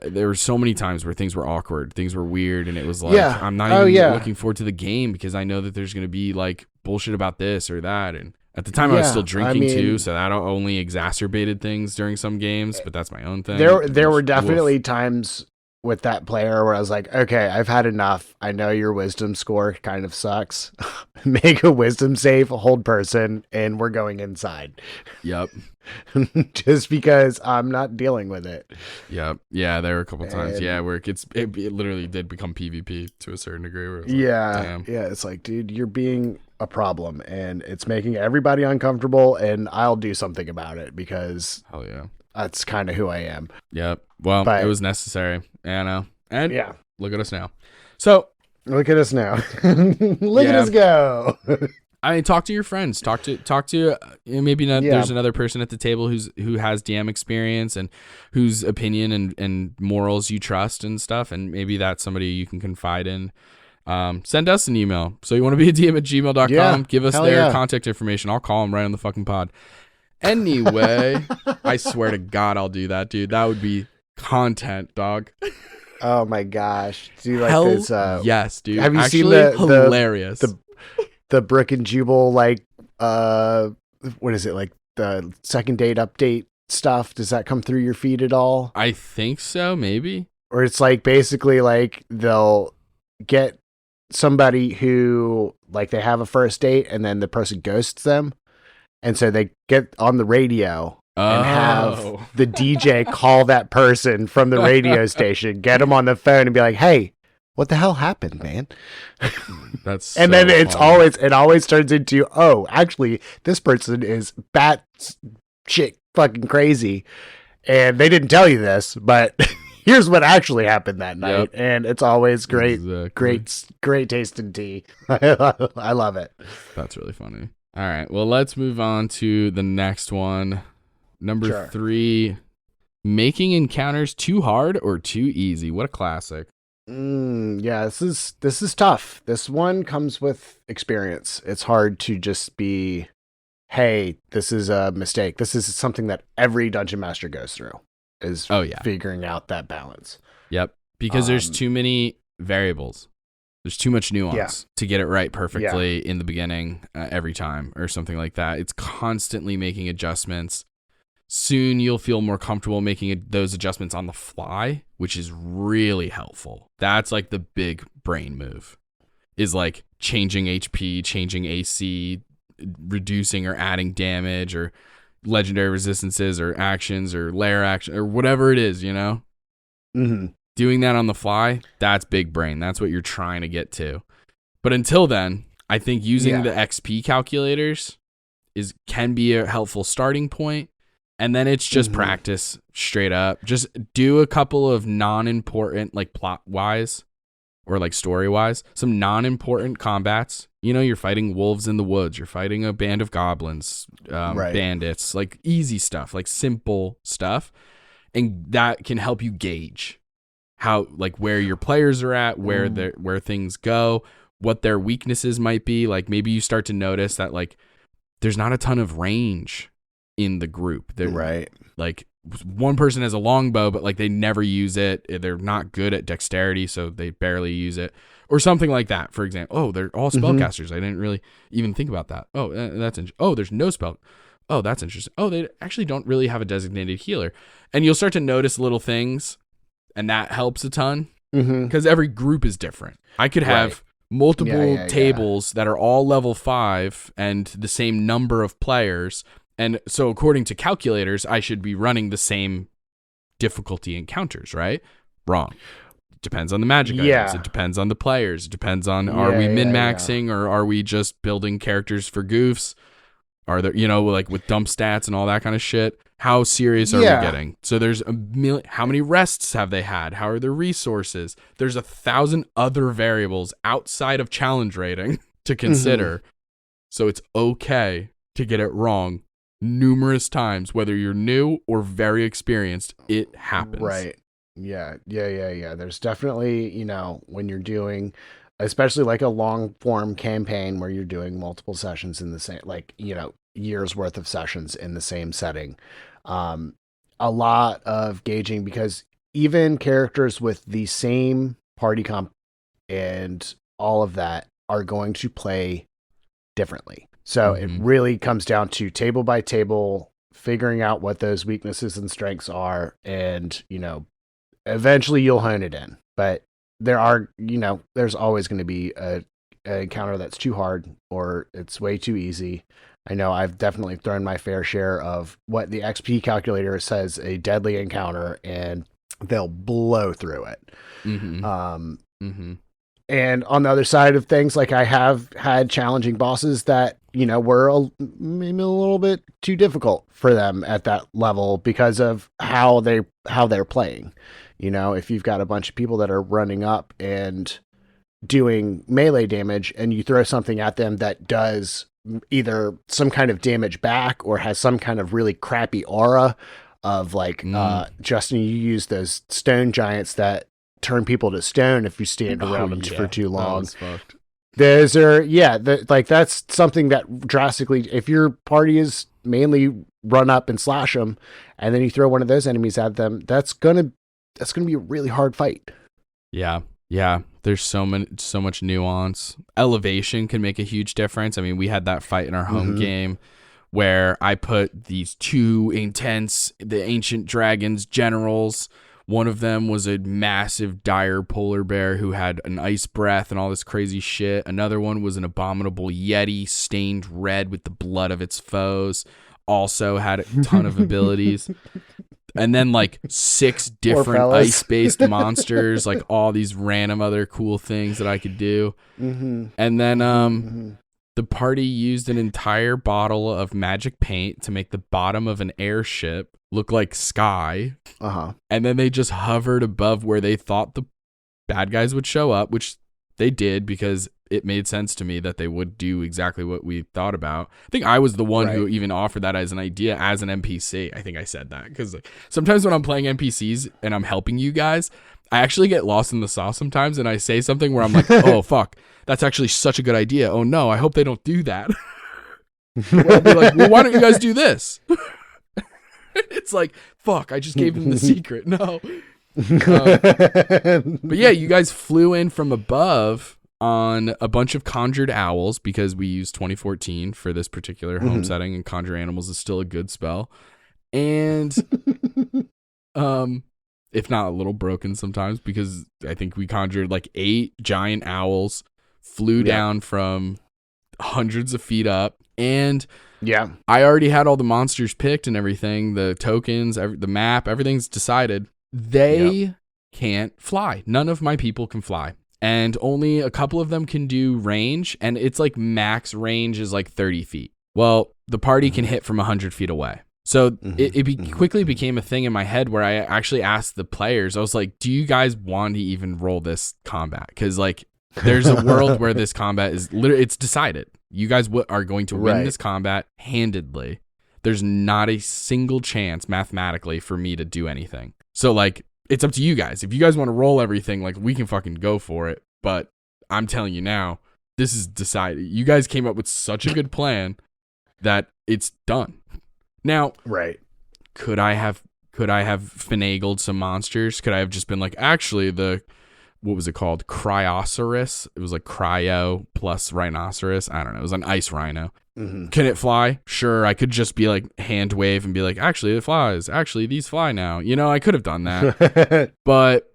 There were so many times where things were awkward, things were weird, and it was like, I'm not even looking forward to the game because I know that there's going to be like bullshit about this or that, and At the time, I was Yeah, still I drinking too, mean- so that only exacerbated things during some games. But that's my own thing. There were Woof. definitely times with that player where I was like, okay, I've had enough. I know your wisdom score kind of sucks. Make a wisdom save, hold person, and we're going inside. Yep. Just because I'm not dealing with it. Yep. Yeah, there were a couple times. And- Yeah, where it literally did become PvP to a certain degree. Where it was like, Yeah. damn. Yeah. It's like, dude, you're being a problem and it's making everybody uncomfortable, and I'll do something about it because Hell yeah. that's kind of who I am. Yep. Well, But- it was necessary. Yeah, I know. And Yeah. look at us now. So, Look at us now. Look at Yeah. us go. I mean, talk to your friends. Talk to maybe not, Yeah. there's another person at the table who has DM experience and whose opinion and morals you trust and stuff, and maybe that's somebody you can confide in. Send us an email. So you want to be a DM at gmail.com. Yeah. Give us Hell their yeah. contact information. I'll call them right on the fucking pod. Anyway, I swear to God, I'll do that, dude. That would be content, dog. Oh my gosh. Do you like Hell this? yes, dude. have you seen Actually, the- hilarious? The Brick and Jubal, like, what is it? Like the second date update stuff. Does that come through your feed at all? I think so, maybe. Or it's like basically like they'll get somebody who like they have a first date and then the person ghosts them. And so they get on the radio and have the DJ call that person from the radio station, get them on the phone and be like, hey, what the hell happened, man? That's And so then it funny. always turns into, oh, actually, this person is bat shit fucking crazy. And they didn't tell you this, but here's what actually happened that night. Yep. And it's always great, Exactly. great tasting tea. I love it. That's really funny. All right. Well, let's move on to the next one. Number Sure. 3, making encounters too hard or too easy. What a classic. Yeah, this is tough. This one comes with experience. It's hard to just be, hey, this is a mistake. This is something that every dungeon master goes through, is Oh, yeah. figuring out that balance. Yep. Because there's Um, too many variables. There's too much nuance to get it right perfectly in the beginning every time or something like that. It's constantly making adjustments. Soon you'll feel more comfortable making those adjustments on the fly, which is really helpful. That's like the big brain move, is like changing HP, changing AC, reducing or adding damage or legendary resistances or actions or lair action or whatever it is, you know? Mm-hmm. Doing that on the fly, that's big brain. That's what you're trying to get to. But until then, I think using the XP calculators can be a helpful starting point. And then it's just practice straight up. Just do a couple of non-important, like plot-wise or like story-wise, some non-important combats. You know, you're fighting wolves in the woods. You're fighting a band of goblins, Right. bandits, like easy stuff, like simple stuff. And that can help you gauge how, like, where your players are at, where things go, what their weaknesses might be. Like maybe you start to notice that like there's not a ton of range in the group. Right. Like one person has a longbow, but like they never use it. They're not good at dexterity, so they barely use it, or something like that. For example, oh, they're all spellcasters. I didn't really even think about that. Oh, that's interesting. Oh, there's no spell. Oh, that's interesting. Oh, they actually don't really have a designated healer, and you'll start to notice little things, and that helps a ton because every group is different. I could have multiple tables that are all level 5 and the same number of players. And so according to calculators, I should be running the same difficulty encounters, right? Wrong. Depends on the magic items. It depends on the players. It depends on are we min-maxing or are we just building characters for goofs? Are there, you know, like with dump stats and all that kind of shit? How serious are we getting? So there's a million. How many rests have they had? How are their resources? There's 1,000 other variables outside of challenge rating to consider. So it's okay to get it wrong numerous times, whether you're new or very experienced. It happens. Right. Yeah. There's definitely, you know, when you're doing, especially like a long form campaign where you're doing multiple sessions in the same, like, you know, years worth of sessions in the same setting. A lot of gauging, because even characters with the same party comp and all of that are going to play differently. So it really comes down to table by table, figuring out what those weaknesses and strengths are, and eventually you'll hone it in. But there's always going to be an encounter that's too hard or it's way too easy. I know I've definitely thrown my fair share of what the XP calculator says a deadly encounter, and they'll blow through it. And on the other side of things, like I have had challenging bosses that, were maybe a little bit too difficult for them at that level because of how they're playing. If you've got a bunch of people that are running up and doing melee damage and you throw something at them that does either some kind of damage back or has some kind of really crappy aura of like, Justin, you use those stone giants that turn people to stone if you stand around them for too long. That's something that drastically, if your party is mainly run up and slash them, and then you throw one of those enemies at them, that's gonna be a really hard fight. Yeah. There's so much nuance. Elevation can make a huge difference. I mean, we had that fight in our home game where I put these two intense, the ancient dragons generals. One of them was a massive dire polar bear who had an ice breath and all this crazy shit. Another one was an abominable yeti stained red with the blood of its foes. Also had a ton of abilities. And then like 6 different ice-based monsters, like all these random other cool things that I could do. And then the party used an entire bottle of magic paint to make the bottom of an airship look like sky. And then they just hovered above where they thought the bad guys would show up, which they did because it made sense to me that they would do exactly what we thought about. I think I was the one who even offered that as an idea as an NPC. I think I said that because like, sometimes when I'm playing NPCs and I'm helping you guys, I actually get lost in the sauce sometimes and I say something where I'm like, oh, fuck, that's actually such a good idea. Oh, no, I hope they don't do that. I'll be like, well, why don't you guys do this? It's like, fuck, I just gave them the secret. No. But yeah, you guys flew in from above on a bunch of conjured owls because we used 2014 for this particular home setting, and conjure animals is still a good spell. And if not a little broken sometimes, because I think we conjured like 8 giant owls, flew down from hundreds of feet up, and I already had all the monsters picked and everything, the tokens, the map, everything's decided. They can't fly. None of my people can fly. And only a couple of them can do range, and it's like max range is like 30 feet. Well, the party can hit from 100 feet away. So it quickly became a thing in my head where I actually asked the players, I was like, do you guys want to even roll this combat? Because like there's a world where this combat is literally, it's decided. You guys are going to win this combat handedly. There's not a single chance mathematically for me to do anything. So like, it's up to you guys. If you guys want to roll everything, like we can fucking go for it. But I'm telling you now, this is decided. You guys came up with such a good plan that it's done. Now, could I have finagled some monsters? Could I have just been like, actually, what was it called? Cryosaurus. It was like cryo plus rhinoceros. I don't know. It was an ice rhino. Can it fly? Sure. I could just be like hand wave and be like, actually, it flies. Actually, these fly now. I could have done that. But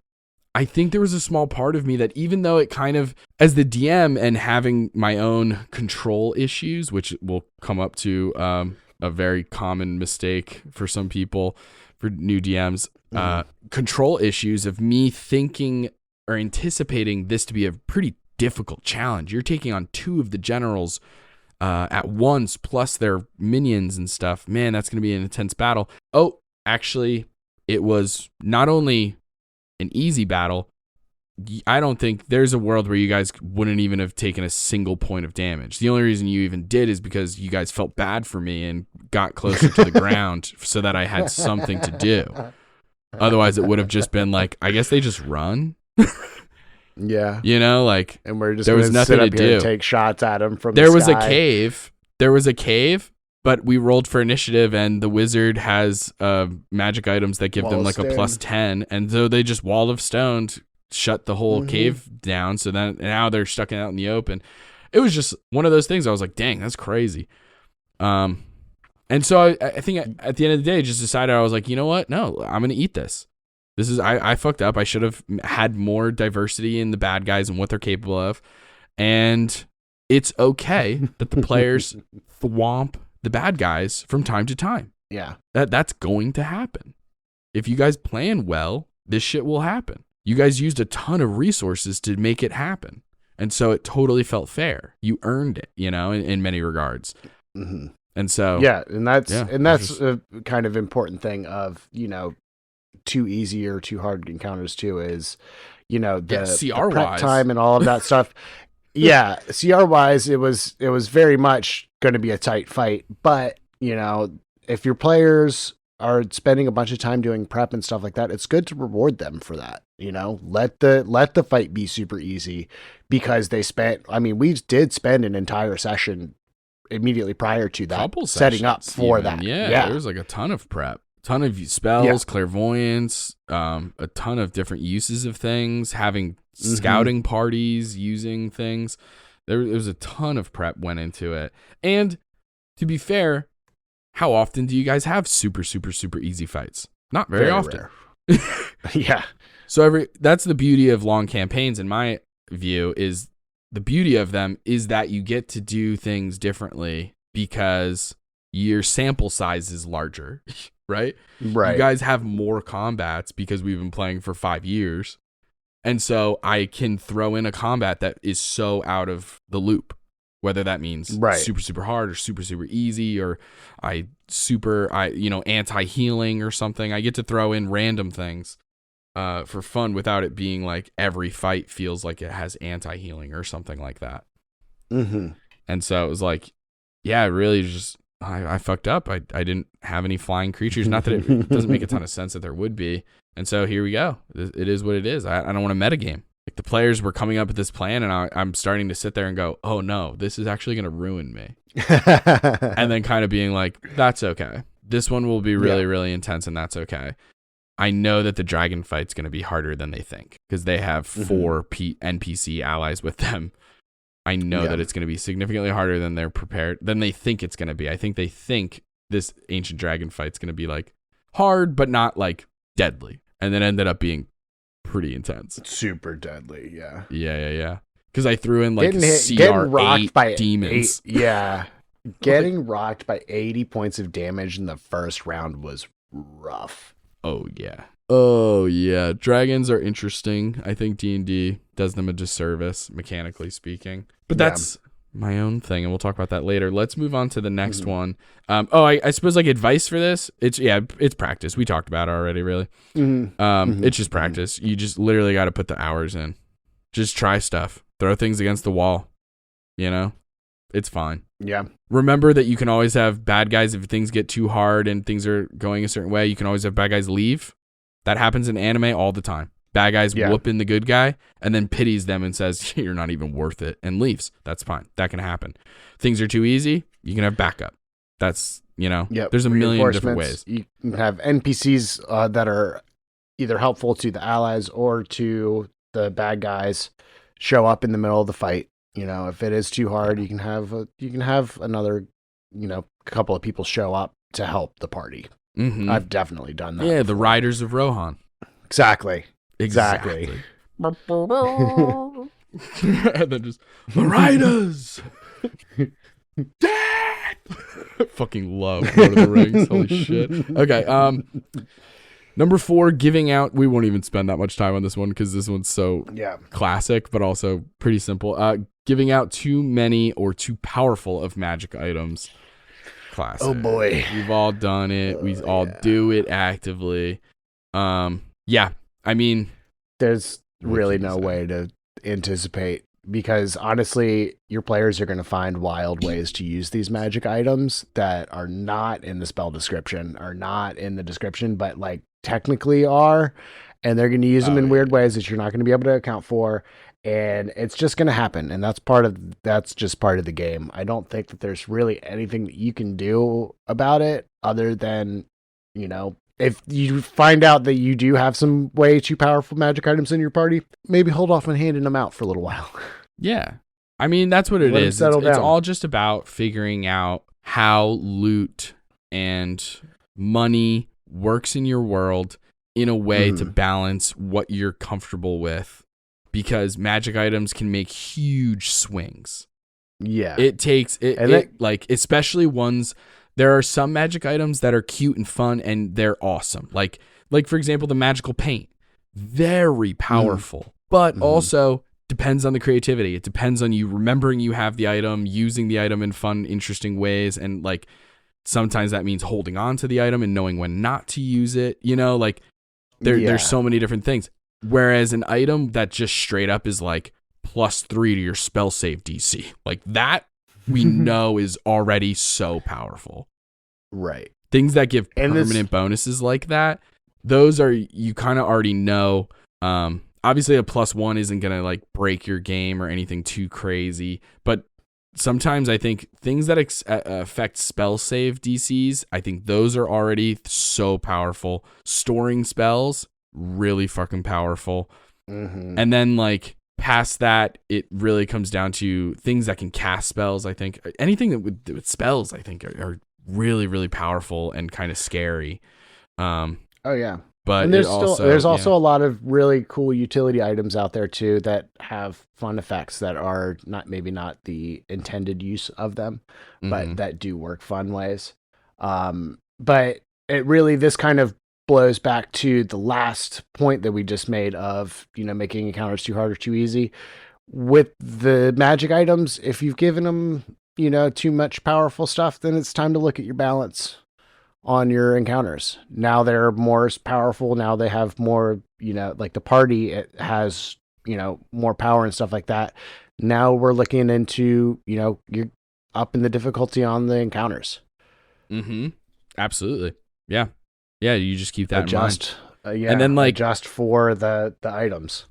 I think there was a small part of me that even though it kind of, as the DM and having my own control issues, which will come up to a very common mistake for some people, for new DMs, control issues of me thinking or anticipating this to be a pretty difficult challenge. You're taking on 2 of the generals at once, plus their minions and stuff. Man, that's going to be an intense battle. Oh, actually, it was not only an easy battle. I don't think there's a world where you guys wouldn't even have taken a single point of damage. The only reason you even did is because you guys felt bad for me and got closer to the ground so that I had something to do. Otherwise, it would have just been like, I guess they just run. Yeah. Like, and we're just there was nothing to do. Take shots at him from there the was sky. There was a cave, but we rolled for initiative, and the wizard has magic items that give them like a +10, and so they just wall of stone shut the whole cave down. So then now they're stuck out in the open. it was just one of those things. I was like, dang, that's crazy. And so I think at the end of the day, I just decided, I was like, you know what? No, I'm going to eat this. This is, I fucked up. I should have had more diversity in the bad guys and what they're capable of. And it's okay that the players thwomp the bad guys from time to time. Yeah. That's going to happen. If you guys plan well, this shit will happen. You guys used a ton of resources to make it happen. And so it totally felt fair. You earned it, in many regards. Mm-hmm. And so and that's a kind of important thing of, too easy or too hard encounters too is, the CR prep wise time and all of that stuff. Yeah, CR wise, it was very much going to be a tight fight. But if your players are spending a bunch of time doing prep and stuff like that, it's good to reward them for that. Let the fight be super easy because they spent. I mean, we did spend an entire session immediately prior to that setting up for that. Yeah, there was like a ton of prep, ton of spells, clairvoyance, a ton of different uses of things, having scouting parties, using things. There was a ton of prep went into it. And to be fair, how often do you guys have super, super, super easy fights? Not very often. Yeah. So that's the beauty of long campaigns, in my view, is the beauty of them is that you get to do things differently because your sample size is larger, right? Right. You guys have more combats because we've been playing for 5 years. And so I can throw in a combat that is so out of the loop, whether that means super, super hard or super, super easy, or anti-healing or something. I get to throw in random things for fun without it being like every fight feels like it has anti-healing or something like that. Mm-hmm. And so it was like, yeah, really just, I fucked up. I didn't have any flying creatures. Not that it doesn't make a ton of sense that there would be. And so here we go. It is what it is. I don't want to metagame. Like the players were coming up with this plan and I'm starting to sit there and go, oh no, this is actually going to ruin me. And then kind of being like, that's okay. This one will be really, really intense and that's okay. I know that the dragon fight's going to be harder than they think because they have 4 NPC allies with them. I know that it's going to be significantly harder than than they think it's going to be. I think they think this ancient dragon fight's going to be like hard, but not like deadly. And then ended up being pretty intense. Super deadly, yeah. Yeah. Because I threw in like getting rocked by demons. Getting rocked by 80 points of damage in the first round was rough. Oh yeah. Dragons are interesting. I think D&D does them a disservice, mechanically speaking. But that's my own thing, and we'll talk about that later. Let's move on to the next one. I suppose like advice for this. It's practice. We talked about it already, really. It's just practice. You just literally got to put the hours in. Just try stuff. Throw things against the wall. It's fine. Yeah. Remember that you can always have bad guys if things get too hard and things are going a certain way. You can always have bad guys leave. That happens in anime all the time. Bad guys whooping the good guy and then pities them and says, you're not even worth it, and leaves. That's fine. That can happen. Things are too easy. You can have backup. That's, there's a million different ways. You can have NPCs that are either helpful to the allies or to the bad guys show up in the middle of the fight. If it is too hard, you can have another, couple of people show up to help the party. I've definitely done that. Yeah, before. The Riders of Rohan. Exactly. And then just the Riders. Dad! Fucking love Lord of the Rings. Holy shit. Okay. Number 4, giving out. We won't even spend that much time on this one because this one's so classic, but also pretty simple. Giving out too many or too powerful of magic items. Classic. Oh boy. We've all done it. We all do it actively. I mean, there's really no way to anticipate because honestly, your players are going to find wild ways to use these magic items that are not in the spell description, are not in the description, but like technically are, and they're going to use them in weird ways that you're not going to be able to account for. And it's just going to happen. And that's just part of the game. I don't think that there's really anything that you can do about it other than, if you find out that you do have some way too powerful magic items in your party, maybe hold off on handing them out for a little while. Yeah. I mean, that's what it Let him is. settle It's down. all just about figuring out how loot and money works in your world in a way to balance what you're comfortable with, because magic items can make huge swings. Yeah. It takes it, And it like, especially ones, there are some magic items that are cute and fun and they're awesome. Like for example, the magical paint, very powerful, but also depends on the creativity. It depends on you remembering you have the item, using the item in fun, interesting ways. And like, sometimes that means holding on to the item and knowing when not to use it. You know, like there's so many different things. Whereas an item that just straight up is like +3 to your spell save DC, like that we know is already so powerful. Right. Things that give And permanent bonuses like that, those are, you kind of already know. Obviously a +1 isn't going to like break your game or anything too crazy, but sometimes I think things that affect spell save DCs, I think those are already so powerful. Storing spells, really fucking powerful. And then like past that, it really comes down to things that can cast spells. I think anything that with spells, I think are really, really powerful and kind of scary. Oh yeah. But and there's there's also a lot of really cool utility items out there too that have fun effects that are maybe not the intended use of them, but that do work fun ways. But it really, this kind of blows back to the last point that we just made of, making encounters too hard or too easy. With the magic items, if you've given them, too much powerful stuff, then it's time to look at your balance on your encounters. Now they're more powerful. Now they have more, like the party, it has, more power and stuff like that. Now we're looking into, you're up in the difficulty on the encounters. Absolutely. Yeah. Yeah. You just keep that adjust, in mind. And then like adjust for the items.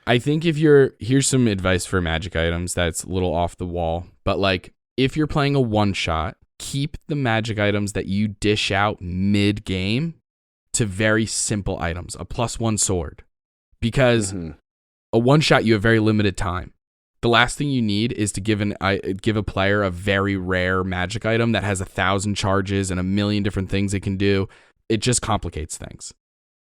I think here's some advice for magic items that's a little off the wall, but like if you're playing a one shot, keep the magic items that you dish out mid-game to very simple items, a +1 sword. Because a one-shot, you have very limited time. The last thing you need is to give a player a very rare magic item that has 1,000 charges and a million different things it can do. It just complicates things.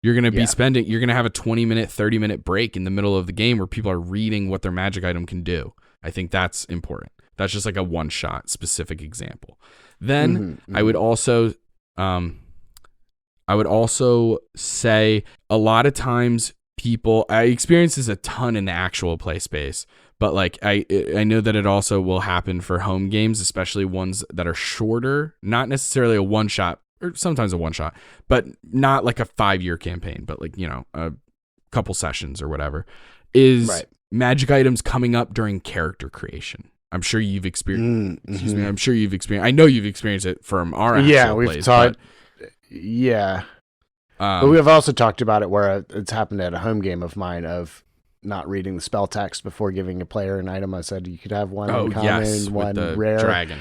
You're going to be you're going to have a 20-minute, 30-minute break in the middle of the game where people are reading what their magic item can do. I think that's important. That's just like a one-shot specific example. Then I would also say a lot of times I experience this a ton in the actual play space, but like I know that it also will happen for home games, especially ones that are shorter, not necessarily a one-shot, or sometimes a one-shot, but not like a 5-year campaign, but like, a couple sessions or whatever, is magic items coming up during character creation. I'm sure you've experienced. Excuse me. I'm sure you've experienced. I know you've experienced it from our actual we've plays. But we've also talked about it where it's happened at a home game of mine of not reading the spell text before giving a player an item. I said you could have one uncommon, one with the rare dragon.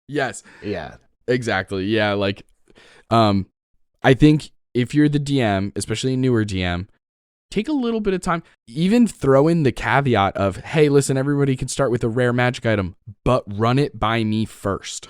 Yes. Yeah. Exactly. Yeah. Like, I think if you're the DM, especially a newer DM, take a little bit of time, even throw in the caveat of, hey, listen, everybody can start with a rare magic item, but run it by me first.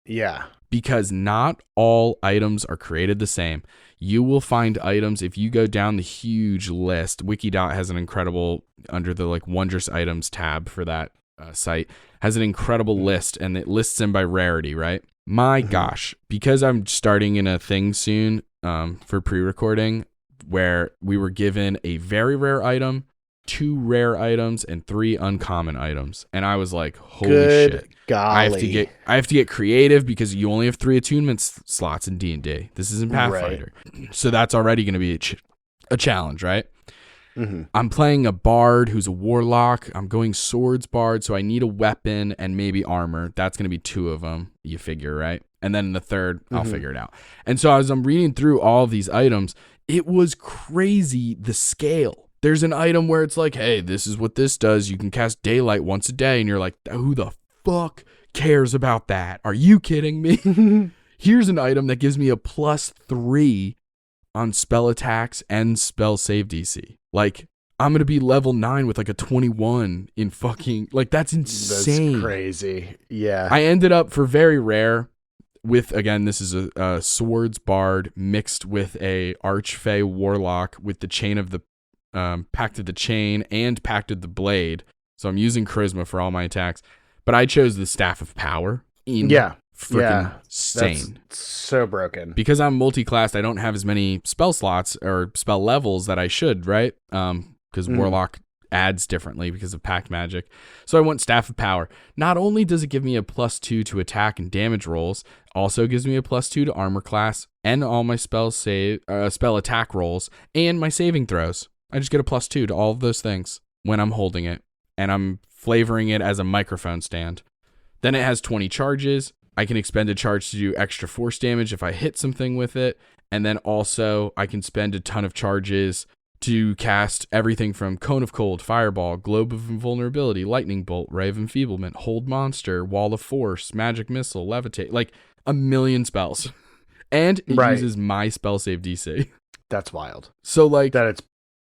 Yeah. Because not all items are created the same. You will find items, if you go down the huge list, Wikidot has an incredible, under the like wondrous items tab for that site, has an incredible list, and it lists them by rarity, right? My gosh, because I'm starting in a thing soon for pre-recording, where we were given a very rare item, 2 rare items, and 3 uncommon items. And I was like, holy shit. Golly. I have to get creative because you only have 3 attunement slots in D&D. This isn't Pathfinder. Right. So that's already going to be a challenge, right? I'm playing a bard who's a warlock. I'm going swords bard, so I need a weapon and maybe armor. That's going to be 2 of them, you figure, right? And then the third, I'll figure it out. And so as I'm reading through all of these items, it was crazy, the scale. There's an item where it's like, hey, this is what this does. You can cast daylight once a day. And you're like, who the fuck cares about that? Are you kidding me? Here's an item that gives me a +3 on spell attacks and spell save DC. Like, I'm going to be level 9 with like a 21 in fucking, like, that's insane. That's crazy. Yeah. I ended up for very rare with, again, this is a swords bard mixed with a archfey warlock with the chain of the, pact of the chain and pact of the blade. So I'm using charisma for all my attacks, but I chose the staff of power. Freaking insane. That's so broken. Because I'm multi-classed, I don't have as many spell slots or spell levels that I should, right? Because Warlock adds differently because of pact magic. So I went Staff of Power. Not only does it give me a +2 to attack and damage rolls, also gives me a +2 to armor class and all my spell attack rolls and my saving throws. I just get a +2 to all of those things when I'm holding it, and I'm flavoring it as a microphone stand. Then it has 20 charges. I can expend a charge to do extra force damage if I hit something with it. And then also I can spend a ton of charges to cast everything from Cone of Cold, Fireball, Globe of Invulnerability, Lightning Bolt, Ray of Enfeeblement, Hold Monster, Wall of Force, Magic Missile, Levitate, like a million spells. And it uses my spell save DC. That's wild. So like that it's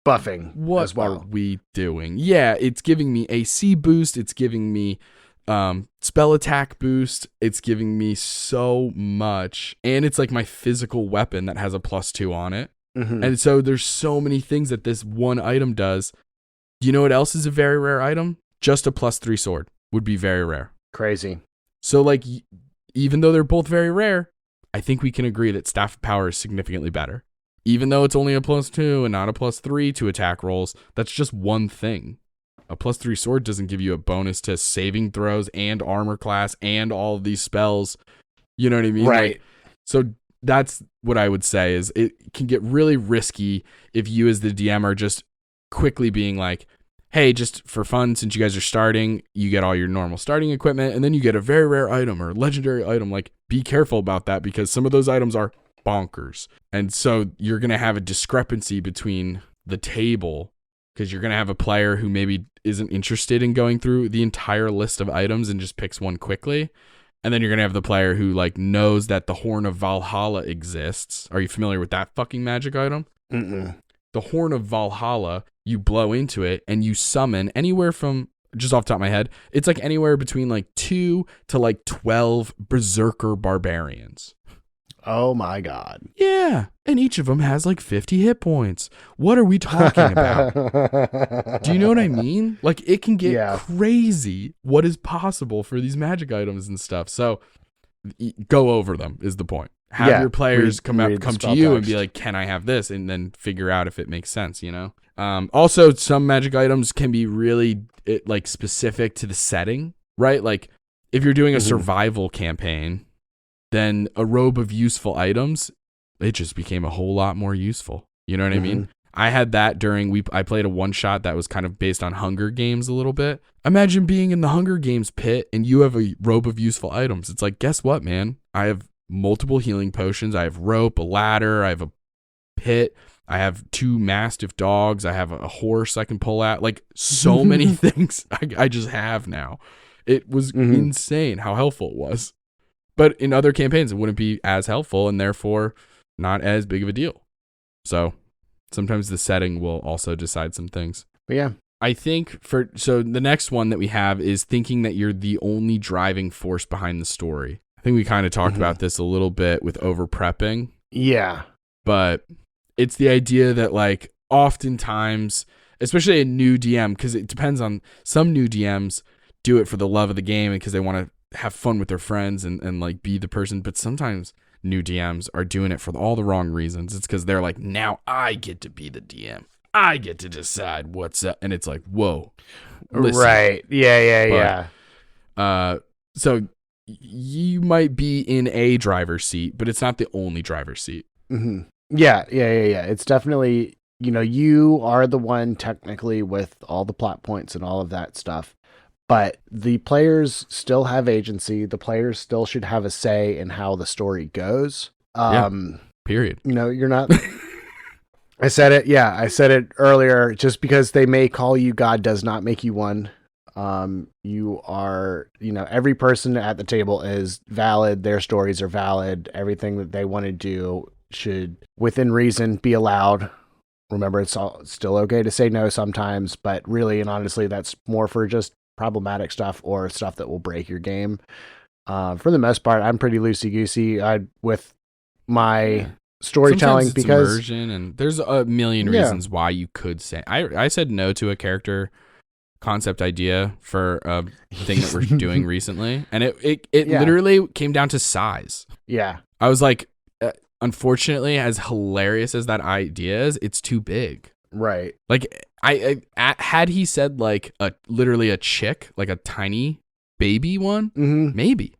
buffing what as well. Are we doing? Yeah, it's giving me AC boost. It's giving me spell attack boost. It's giving me so much, and it's like my physical weapon that has a +2 on it. And so there's so many things that this one item does. Do you know what else is a very rare item? Just a +3 sword would be very rare. Crazy. So like, even though they're both very rare, I think we can agree that Staff of Power is significantly better. Even though it's only a +2 and not a +3 to attack rolls, that's just one thing. A +3 sword doesn't give you a bonus to saving throws and armor class and all of these spells. You know what I mean? Right. Like, so that's what I would say is it can get really risky if you as the DM are just quickly being like, hey, just for fun, since you guys are starting, you get all your normal starting equipment and then you get a very rare item or legendary item. Like, be careful about that because some of those items are bonkers. And so you're going to have a discrepancy between the table because you're going to have a player who maybe isn't interested in going through the entire list of items and just picks one quickly. And then you're going to have the player who like knows that the Horn of Valhalla exists. Are you familiar with that fucking magic item? The Horn of Valhalla, you blow into it and you summon anywhere from, just off the top of my head, it's like anywhere between like 2 to like 12 berserker barbarians. Oh my God. Yeah. And each of them has like 50 hit points. What are we talking about? Do you know what I mean? Like, it can get crazy what is possible for these magic items and stuff. So go over them is the point. Have your players come to you and be like, can I have this? And then figure out if it makes sense, you know? Also, some magic items can be really like specific to the setting, right? Like if you're doing a survival campaign, then a robe of useful items, it just became a whole lot more useful. You know what I mean? I had that during, I played a one shot that was kind of based on Hunger Games a little bit. Imagine being in the Hunger Games pit and you have a robe of useful items. It's like, guess what, man? I have multiple healing potions. I have rope, a ladder. I have a pit. I have 2 mastiff dogs. I have a horse I can pull out. Like so many things I just have now. It was insane how helpful it was. But in other campaigns, it wouldn't be as helpful and therefore not as big of a deal. So sometimes the setting will also decide some things. But yeah. I think so the next one that we have is thinking that you're the only driving force behind the story. I think we kind of talked about this a little bit with over prepping. Yeah. But it's the idea that like oftentimes, especially a new DM, because it depends on some new DMs do it for the love of the game and because they want to have fun with their friends and like be the person. But sometimes new DMs are doing it for all the wrong reasons. It's because they're like, now I get to be the DM. I get to decide what's up. And it's like, whoa. Listen. Right. Yeah. So you might be in a driver's seat, but it's not the only driver's seat. Yeah. It's definitely, you are the one technically with all the plot points and all of that stuff. But the players still have agency. The players still should have a say in how the story goes. Period. You're not. I said it. Yeah, I said it earlier. Just because they may call you God does not make you one. You are, every person at the table is valid. Their stories are valid. Everything that they want to do should, within reason, be allowed. Remember, still okay to say no sometimes, but really and honestly, that's more for just problematic stuff or stuff that will break your game. For the most part, I'm pretty loosey goosey with my storytelling Sometimes it's because immersion, and there's a million reasons why you could say. I said no to a character concept idea for a thing that we're doing recently, and it literally came down to size. Yeah, I was like, unfortunately, as hilarious as that idea is, it's too big. right. Like had he said like literally a chick, like a tiny baby one, maybe,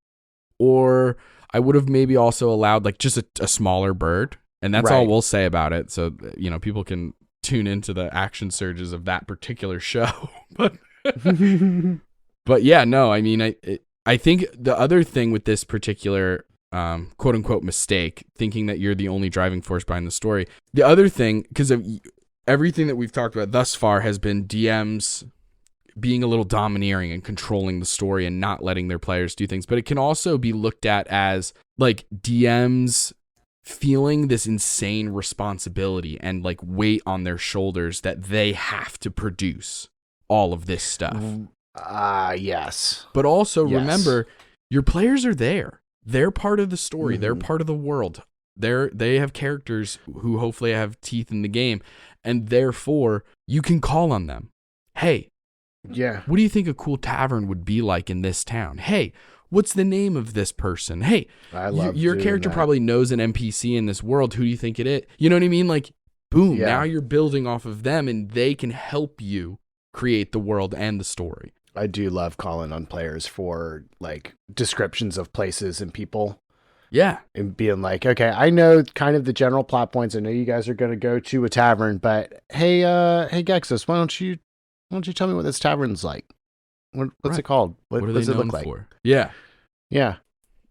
or I would have maybe also allowed like just a smaller bird, and that's all we'll say about it. So people can tune into the action surges of that particular show. But yeah, no, I mean, I think the other thing with this particular quote unquote mistake, thinking that you're the only driving force behind the story. The other thing, because of everything that we've talked about thus far has been DMs being a little domineering and controlling the story and not letting their players do things. But it can also be looked at as like DMs feeling this insane responsibility and like weight on their shoulders that they have to produce all of this stuff. Yes. But also remember, your players are there. They're part of the story. They're part of the world. They have characters who hopefully have teeth in the game, and therefore you can call on them. Hey, what do you think a cool tavern would be like in this town? Hey, what's the name of this person? Hey, your character probably knows an NPC in this world. Who do you think it is? You know what I mean? Like, boom, now you're building off of them, and they can help you create the world and the story. I do love calling on players for like descriptions of places and people. Yeah. And being like, okay, I know kind of the general plot points. I know you guys are going to go to a tavern, but hey, Gexus, why don't you tell me what this tavern's like? What's it called? What does it look like? For? Yeah. Yeah.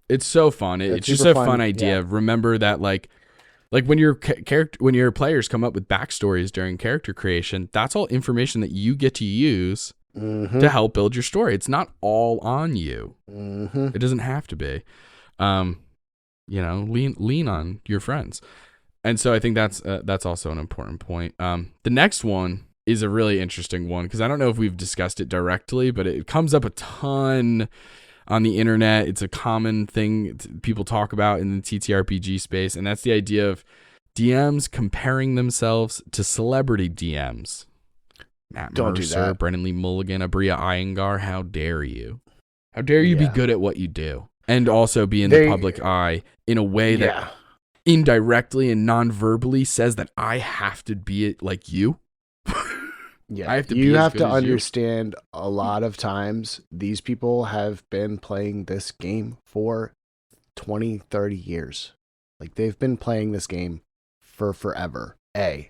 It's so fun. It's just a fun idea. Yeah. Remember that like when your when your players come up with backstories during character creation, that's all information that you get to use to help build your story. It's not all on you. It doesn't have to be. Lean on your friends. And so I think that's also an important point. The next one is a really interesting one because I don't know if we've discussed it directly, but it comes up a ton on the internet. It's a common thing people talk about in the TTRPG space, and that's the idea of DMs comparing themselves to celebrity DMs. Matt Don't Mercer, do that. Brennan Lee Mulligan, Abria Iyengar, how dare you? How dare you be good at what you do and also be in the public eye in a way that indirectly and non-verbally says that I have to be like you? Yeah, I have to you be have as to good as understand a lot of times these people have been playing this game for 20, 30 years. Like they've been playing this game for forever. A.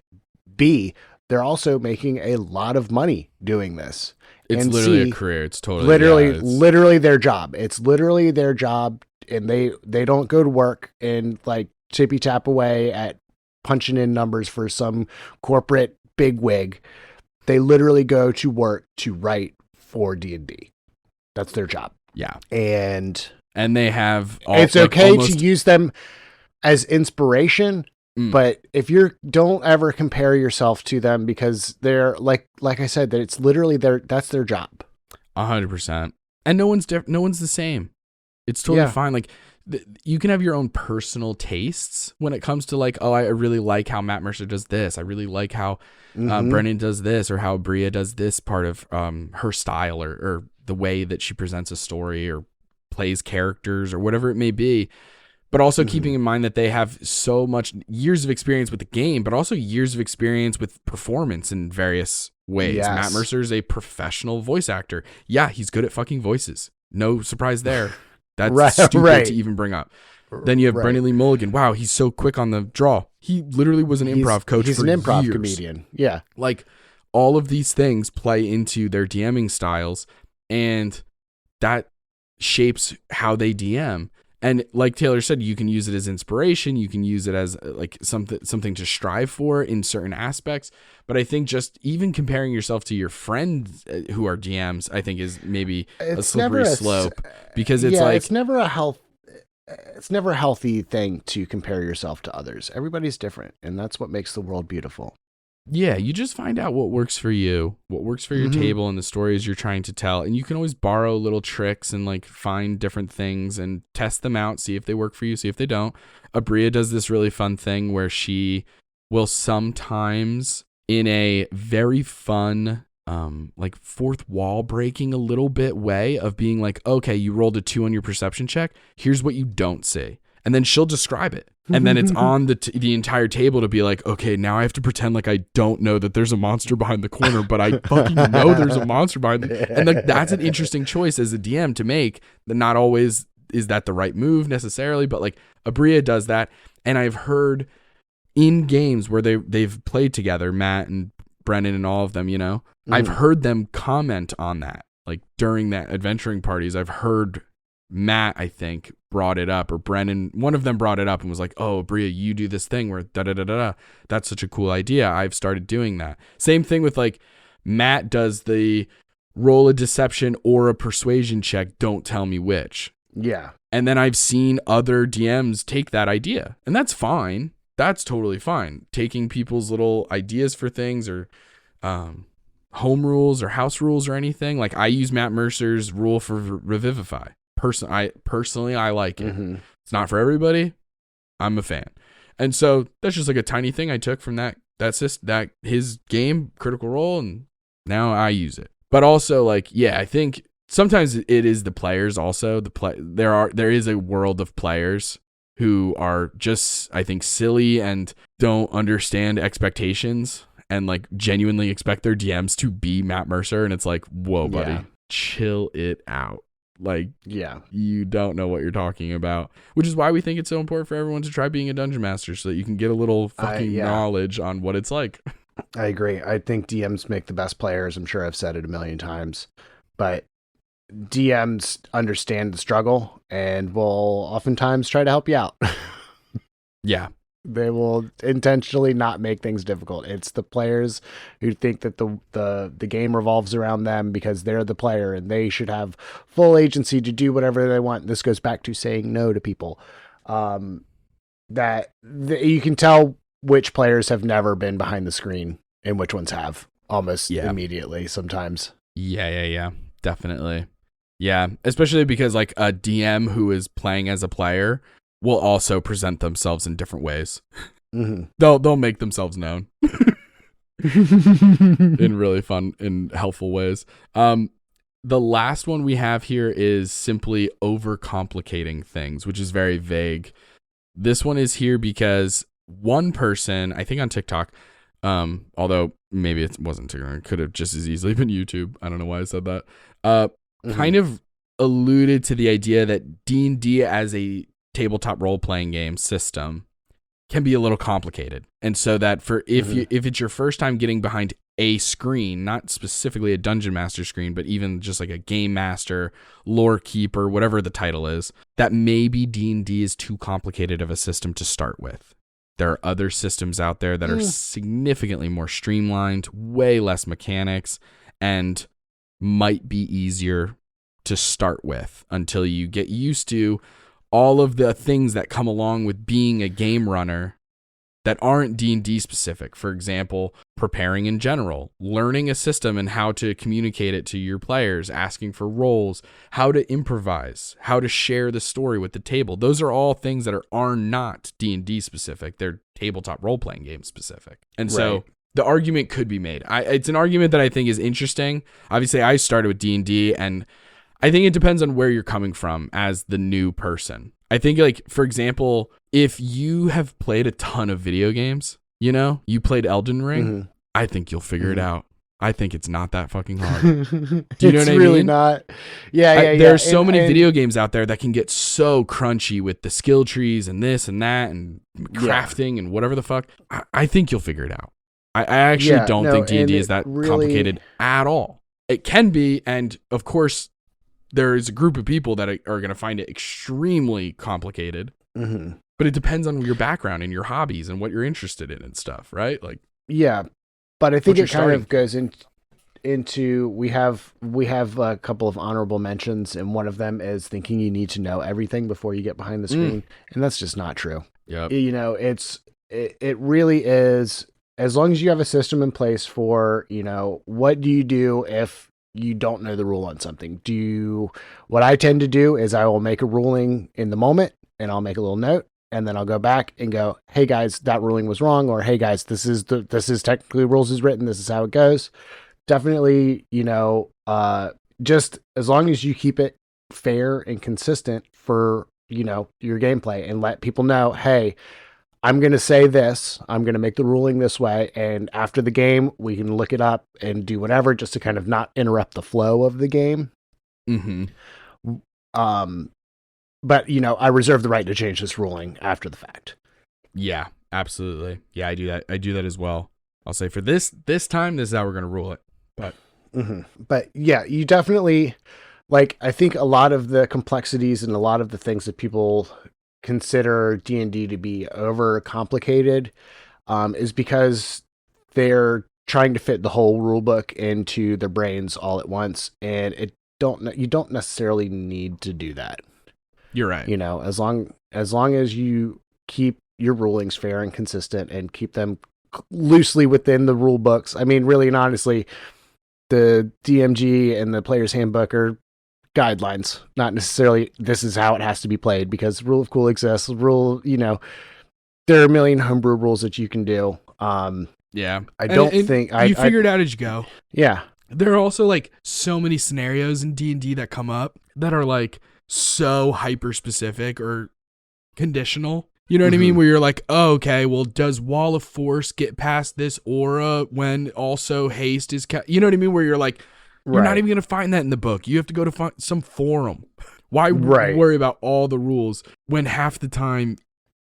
B. They're also making a lot of money doing this. It's and literally C, a career. It's totally literally their job. It's literally their job, and they don't go to work and like tippy tap away at punching in numbers for some corporate bigwig. They literally go to work to write for D&D. That's their job. Yeah, and they have. It's okay to use them as inspiration. But if don't ever compare yourself to them because they're like I said, that it's literally that's their job. 100%. And no one's the same. It's totally fine. Like you can have your own personal tastes when it comes to like, oh, I really like how Matt Mercer does this. I really like how Brennan does this, or how Bria does this part of her style or the way that she presents a story or plays characters or whatever it may be. But also keeping in mind that they have so much years of experience with the game, but also years of experience with performance in various ways. Yes. Matt Mercer is a professional voice actor. Yeah, he's good at fucking voices. No surprise there. That's stupid to even bring up. Then you have Brennan Lee Mulligan. Wow, he's so quick on the draw. He literally was an improv coach for years. He's an improv comedian. Yeah. Like all of these things play into their DMing styles, and that shapes how they DM. And like Taylor said, you can use it as inspiration. You can use it as like something to strive for in certain aspects. But I think just even comparing yourself to your friends who are DMs, I think is maybe a slippery slope, because it's like it's never a healthy thing to compare yourself to others. Everybody's different, and that's what makes the world beautiful. Yeah, you just find out what works for you, what works for your table and the stories you're trying to tell. And you can always borrow little tricks and like find different things and test them out, see if they work for you, see if they don't. Abria does this really fun thing where she will sometimes, in a very fun, like fourth wall breaking a little bit way of being like, okay, you rolled a 2 on your perception check. Here's what you don't see. And then she'll describe it. And then it's on the entire table to be like, okay, now I have to pretend like I don't know that there's a monster behind the corner, but I fucking know there's a monster behind the. And like that's an interesting choice as a DM to make. That not always is that the right move necessarily, but like Abria does that. And I've heard in games where they've played together, Matt and Brennan and all of them, you know, I've heard them comment on that. Like during that adventuring parties, I've heard Matt, I think, brought it up, or Brennan, one of them brought it up and was like, oh, Bria, you do this thing where da-da-da-da-da. That's such a cool idea. I've started doing that. Same thing with like Matt does the roll a deception or a persuasion check. Don't tell me which. Yeah. And then I've seen other DMs take that idea, and that's fine. That's totally fine. Taking people's little ideas for things or home rules or house rules or anything. Like I use Matt Mercer's rule for Revivify. Personally, I like it. It's not for everybody. I'm a fan. And so that's just like a tiny thing I took from that his game, Critical Role, and now I use it. But also like, yeah, I think sometimes it is the players also. There is a world of players who are just, I think, silly and don't understand expectations and like genuinely expect their DMs to be Matt Mercer, and it's like, whoa, buddy, chill it out. Like, yeah, you don't know what you're talking about, which is why we think it's so important for everyone to try being a dungeon master so that you can get a little fucking knowledge on what it's like. I agree. I think DMs make the best players. I'm sure I've said it a million times, but DMs understand the struggle and will oftentimes try to help you out. Yeah. They will intentionally not make things difficult. It's the players who think that the game revolves around them because they're the player and they should have full agency to do whatever they want. This goes back to saying no to people. You can tell which players have never been behind the screen and which ones have almost immediately sometimes. Yeah. Definitely. Yeah. Especially because like a DM who is playing as a player will also present themselves in different ways. They'll make themselves known in really fun and helpful ways. The last one we have here is simply overcomplicating things, which is very vague. This one is here because one person, I think on TikTok, although maybe it wasn't TikTok, it could have just as easily been YouTube. I don't know why I said that. Kind of alluded to the idea that D&D as a tabletop role-playing game system can be a little complicated, and so that for if it's your first time getting behind a screen, not specifically a dungeon master screen, but even just like a game master, lore keeper, whatever the title is, that maybe D&D is too complicated of a system to start with. There are other systems out there that are significantly more streamlined, way less mechanics, and might be easier to start with until you get used to all of the things that come along with being a game runner that aren't D&D specific. For example, preparing in general, learning a system and how to communicate it to your players, asking for roles, how to improvise, how to share the story with the table. Those are all things that are not D&D specific. They're tabletop role-playing game specific. And so the argument could be made. It's an argument that I think is interesting. Obviously, I started with D&D, and I think it depends on where you're coming from as the new person. I think, like, for example, if you have played a ton of video games, you know, you played Elden Ring, I think you'll figure it out. I think it's not that fucking hard. Do you know what I mean? It's really not. Yeah. There are so many video games out there that can get so crunchy with the skill trees and this and that and crafting and whatever the fuck. I think you'll figure it out. I actually don't think D&D is that complicated at all. It can be, and of course, there is a group of people that are going to find it extremely complicated, but it depends on your background and your hobbies and what you're interested in and stuff, right? Like, yeah, but I think it kind of goes into we have a couple of honorable mentions, and one of them is thinking you need to know everything before you get behind the screen, and that's just not true. Yep. You know, it really is as long as you have a system in place for, what do you do if you don't know the rule on something? What I tend to do is I will make a ruling in the moment and I'll make a little note and then I'll go back and go, hey guys, that ruling was wrong. Or, hey guys, this is technically rules is written. This is how it goes. Definitely, just as long as you keep it fair and consistent for, your gameplay and let people know, hey, I'm going to say this, I'm going to make the ruling this way. And after the game, we can look it up and do whatever just to kind of not interrupt the flow of the game. Mm-hmm. But, I reserve the right to change this ruling after the fact. Yeah, absolutely. Yeah, I do that. I do that as well. I'll say for this time, this is how we're going to rule it. But yeah, you definitely, I think a lot of the complexities and a lot of the things that people consider D&D to be over complicated is because they're trying to fit the whole rule book into their brains all at once. And you don't necessarily need to do that. You're right. As long as you keep your rulings fair and consistent and keep them loosely within the rule books. I mean, really and honestly, the DMG and the player's handbook are guidelines, not necessarily this is how it has to be played, because rule of cool exists. There are a million homebrew rules that you can do. Yeah. I don't think you figure it out as you go. Yeah. There are also so many scenarios in D&D that come up that are so hyper specific or conditional. You know what I mean? Where you're like, oh, okay, well, does Wall of Force get past this aura when also haste is you know what I mean? Where you're like, you're not even going to find that in the book. You have to go to find some forum. Why worry about all the rules when half the time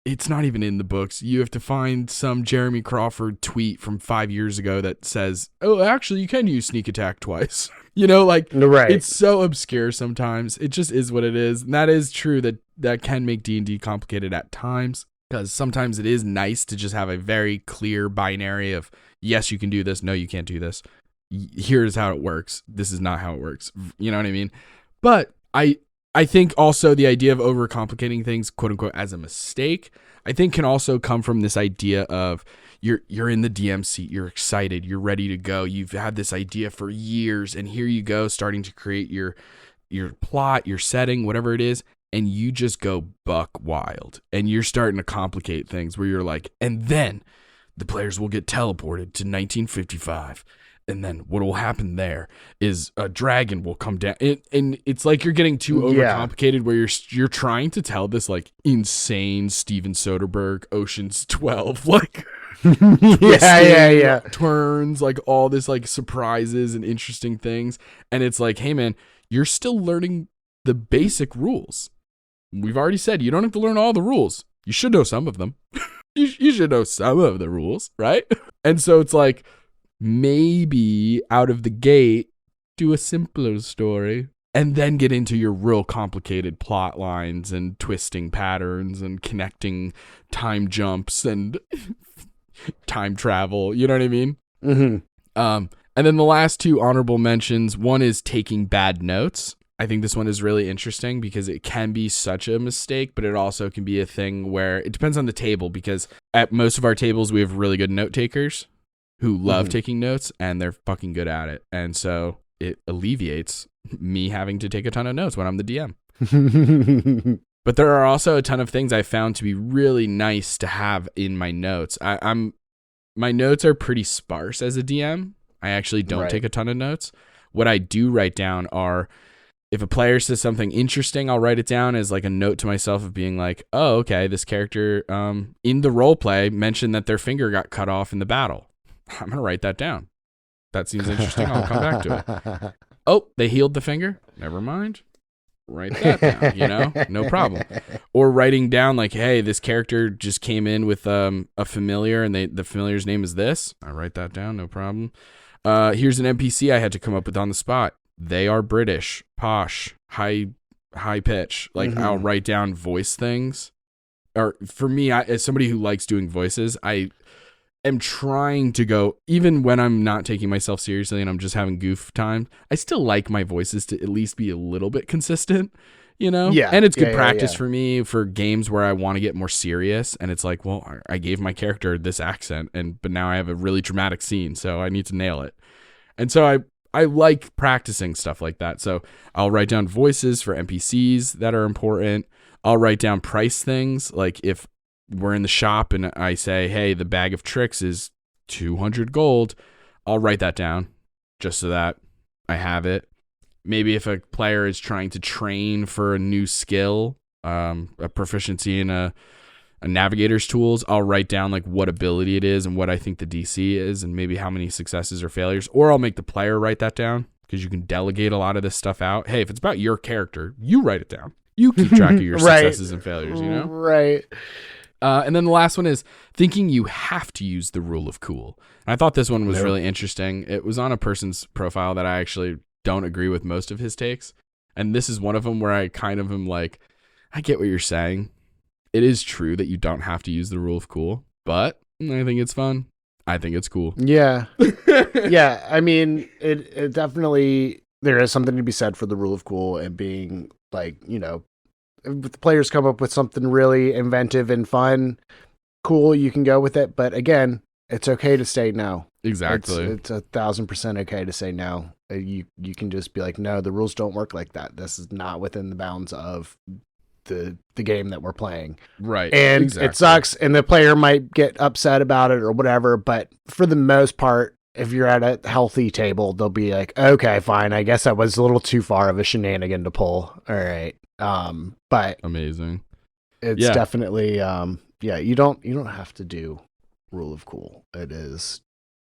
it's not even in the books? You have to find some Jeremy Crawford tweet from 5 years ago that says, oh, actually, you can use sneak attack twice. It's so obscure sometimes. It just is what it is. And that is true that can make D&D complicated at times, because sometimes it is nice to just have a very clear binary of, yes, you can do this. No, you can't do this. Here's how it works. This is not how it works. You know what I mean? But I think also the idea of overcomplicating things, quote unquote, as a mistake, I think can also come from this idea of you're in the DM seat, you're excited, you're ready to go. You've had this idea for years, and here you go, starting to create your plot, your setting, whatever it is, and you just go buck wild, and you're starting to complicate things where you're like, and then the players will get teleported to 1955. And then what will happen there is a dragon will come down. And it's like you're getting too overcomplicated where you're trying to tell this insane Steven Soderbergh Ocean's 12 turns, all this surprises and interesting things. And it's like, hey man, you're still learning the basic rules. We've already said you don't have to learn all the rules. You should know some of them. you should know some of the rules, right? And so it's like, maybe out of the gate, do a simpler story and then get into your real complicated plot lines and twisting patterns and connecting time jumps and time travel. You know what I mean? Mm-hmm. And then the last two honorable mentions, one is taking bad notes. I think this one is really interesting because it can be such a mistake, but it also can be a thing where it depends on the table, because at most of our tables, we have really good note takers who love taking notes, and they're fucking good at it. And so it alleviates me having to take a ton of notes when I'm the DM. But there are also a ton of things I found to be really nice to have in my notes. My notes are pretty sparse as a DM. I actually don't take a ton of notes. What I do write down are, if a player says something interesting, I'll write it down as a note to myself of being like, oh, okay, this character in the role play mentioned that their finger got cut off in the battle. I'm going to write that down. That seems interesting. I'll come back to it. Oh, they healed the finger? Never mind. Write that down, no problem. Or writing down hey, this character just came in with a familiar and the familiar's name is this. I write that down, no problem. Here's an NPC I had to come up with on the spot. They are British, posh, high pitch. I'll write down voice things. Or for me, as somebody who likes doing voices, I am trying to go, even when I'm not taking myself seriously and I'm just having goof time, I still like my voices to at least be a little bit consistent. you know? Yeah. And it's good Yeah, practice yeah. for me for games where I want to get more serious. And it's like, well, I gave my character this accent, but now I have a really dramatic scene, so I need to nail it. And so I like practicing stuff like that. So I'll write down voices for NPCs that are important. I'll write down price things. Like if we're in the shop and I say, hey, the bag of tricks is 200 gold, I'll write that down just so that I have it. Maybe if a player is trying to train for a new skill, a proficiency in a navigator's tools, I'll write down like what ability it is and what I think the DC is and maybe how many successes or failures. Or I'll make the player write that down because you can delegate a lot of this stuff out. Hey, if it's about your character, you write it down. You keep track of your Right. successes and failures, you know? Right. And then the last one is thinking you have to use the rule of cool. And I thought this one was really interesting. It was on a person's profile that I actually don't agree with most of his takes. And this is one of them where I kind of am like, I get what you're saying. It is true that you don't have to use the rule of cool, but I think it's fun. I think it's cool. Yeah. Yeah. I mean, it definitely, there is something to be said for the rule of cool and being like, you know, if the players come up with something really inventive and fun, cool, you can go with it. But again, it's okay to say no. Exactly. It's 1,000% okay to say no. You can just be like, no, the rules don't work like that. This is not within the bounds of the game that we're playing. Right. And exactly. it sucks, and the player might get upset about it or whatever, but for the most part, if you're at a healthy table, they'll be like, okay, fine, I guess that was a little too far of a shenanigan to pull. All right. But amazing. it's definitely you don't have to do rule of cool. It is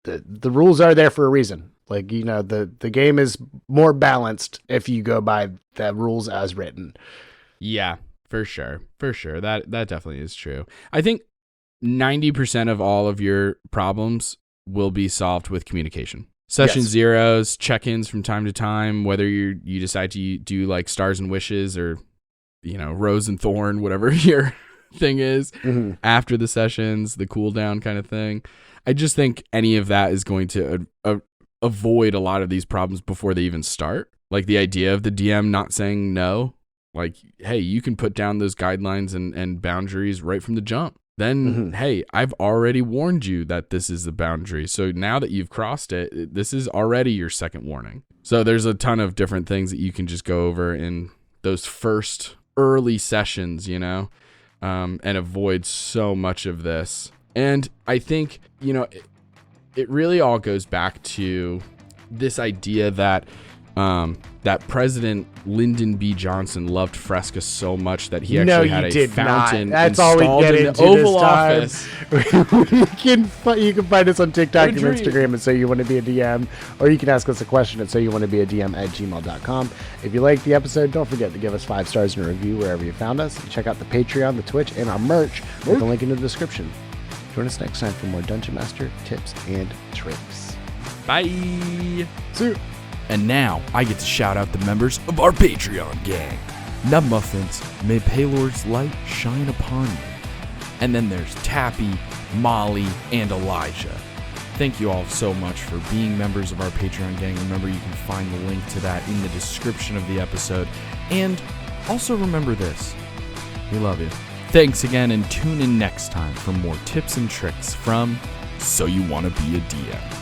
the rules are there for a reason. Like, you know, the game is more balanced if you go by the rules as written. Yeah, for sure. For sure. That definitely is true. I think 90% of all of your problems will be solved with communication. Session zeros, check-ins from time to time, whether you decide to do like stars and wishes or, you know, rose and thorn, whatever your thing is after the sessions, the cooldown kind of thing. I just think any of that is going to avoid a lot of these problems before they even start. Like the idea of the DM not saying no, like, hey, you can put down those guidelines and boundaries right from the jump. Then, hey, I've already warned you that this is the boundary. So now that you've crossed it, this is already your second warning. So there's a ton of different things that you can just go over in those first early sessions, you know, and avoid so much of this. And I think, you know, it really all goes back to this idea that that President Lyndon B. Johnson loved Fresca so much that he actually had a fountain installed in the Oval Office. You can find us on TikTok and Instagram and say you want to be a DM, or you can ask us a question and say you want to be a DM at gmail.com. If you liked the episode, don't forget to give us 5 stars and a review wherever you found us. Check out the Patreon, the Twitch, and our merch with the link in the description. Join us next time for more Dungeon Master tips and tricks. Bye. See you. And now I get to shout out the members of our Patreon gang. Nub Muffins, may Paylord's light shine upon you. And then there's Tappy, Molly, and Elijah. Thank you all so much for being members of our Patreon gang. Remember, you can find the link to that in the description of the episode. And also remember this, we love you. Thanks again, and tune in next time for more tips and tricks from So You Wanna Be a DM.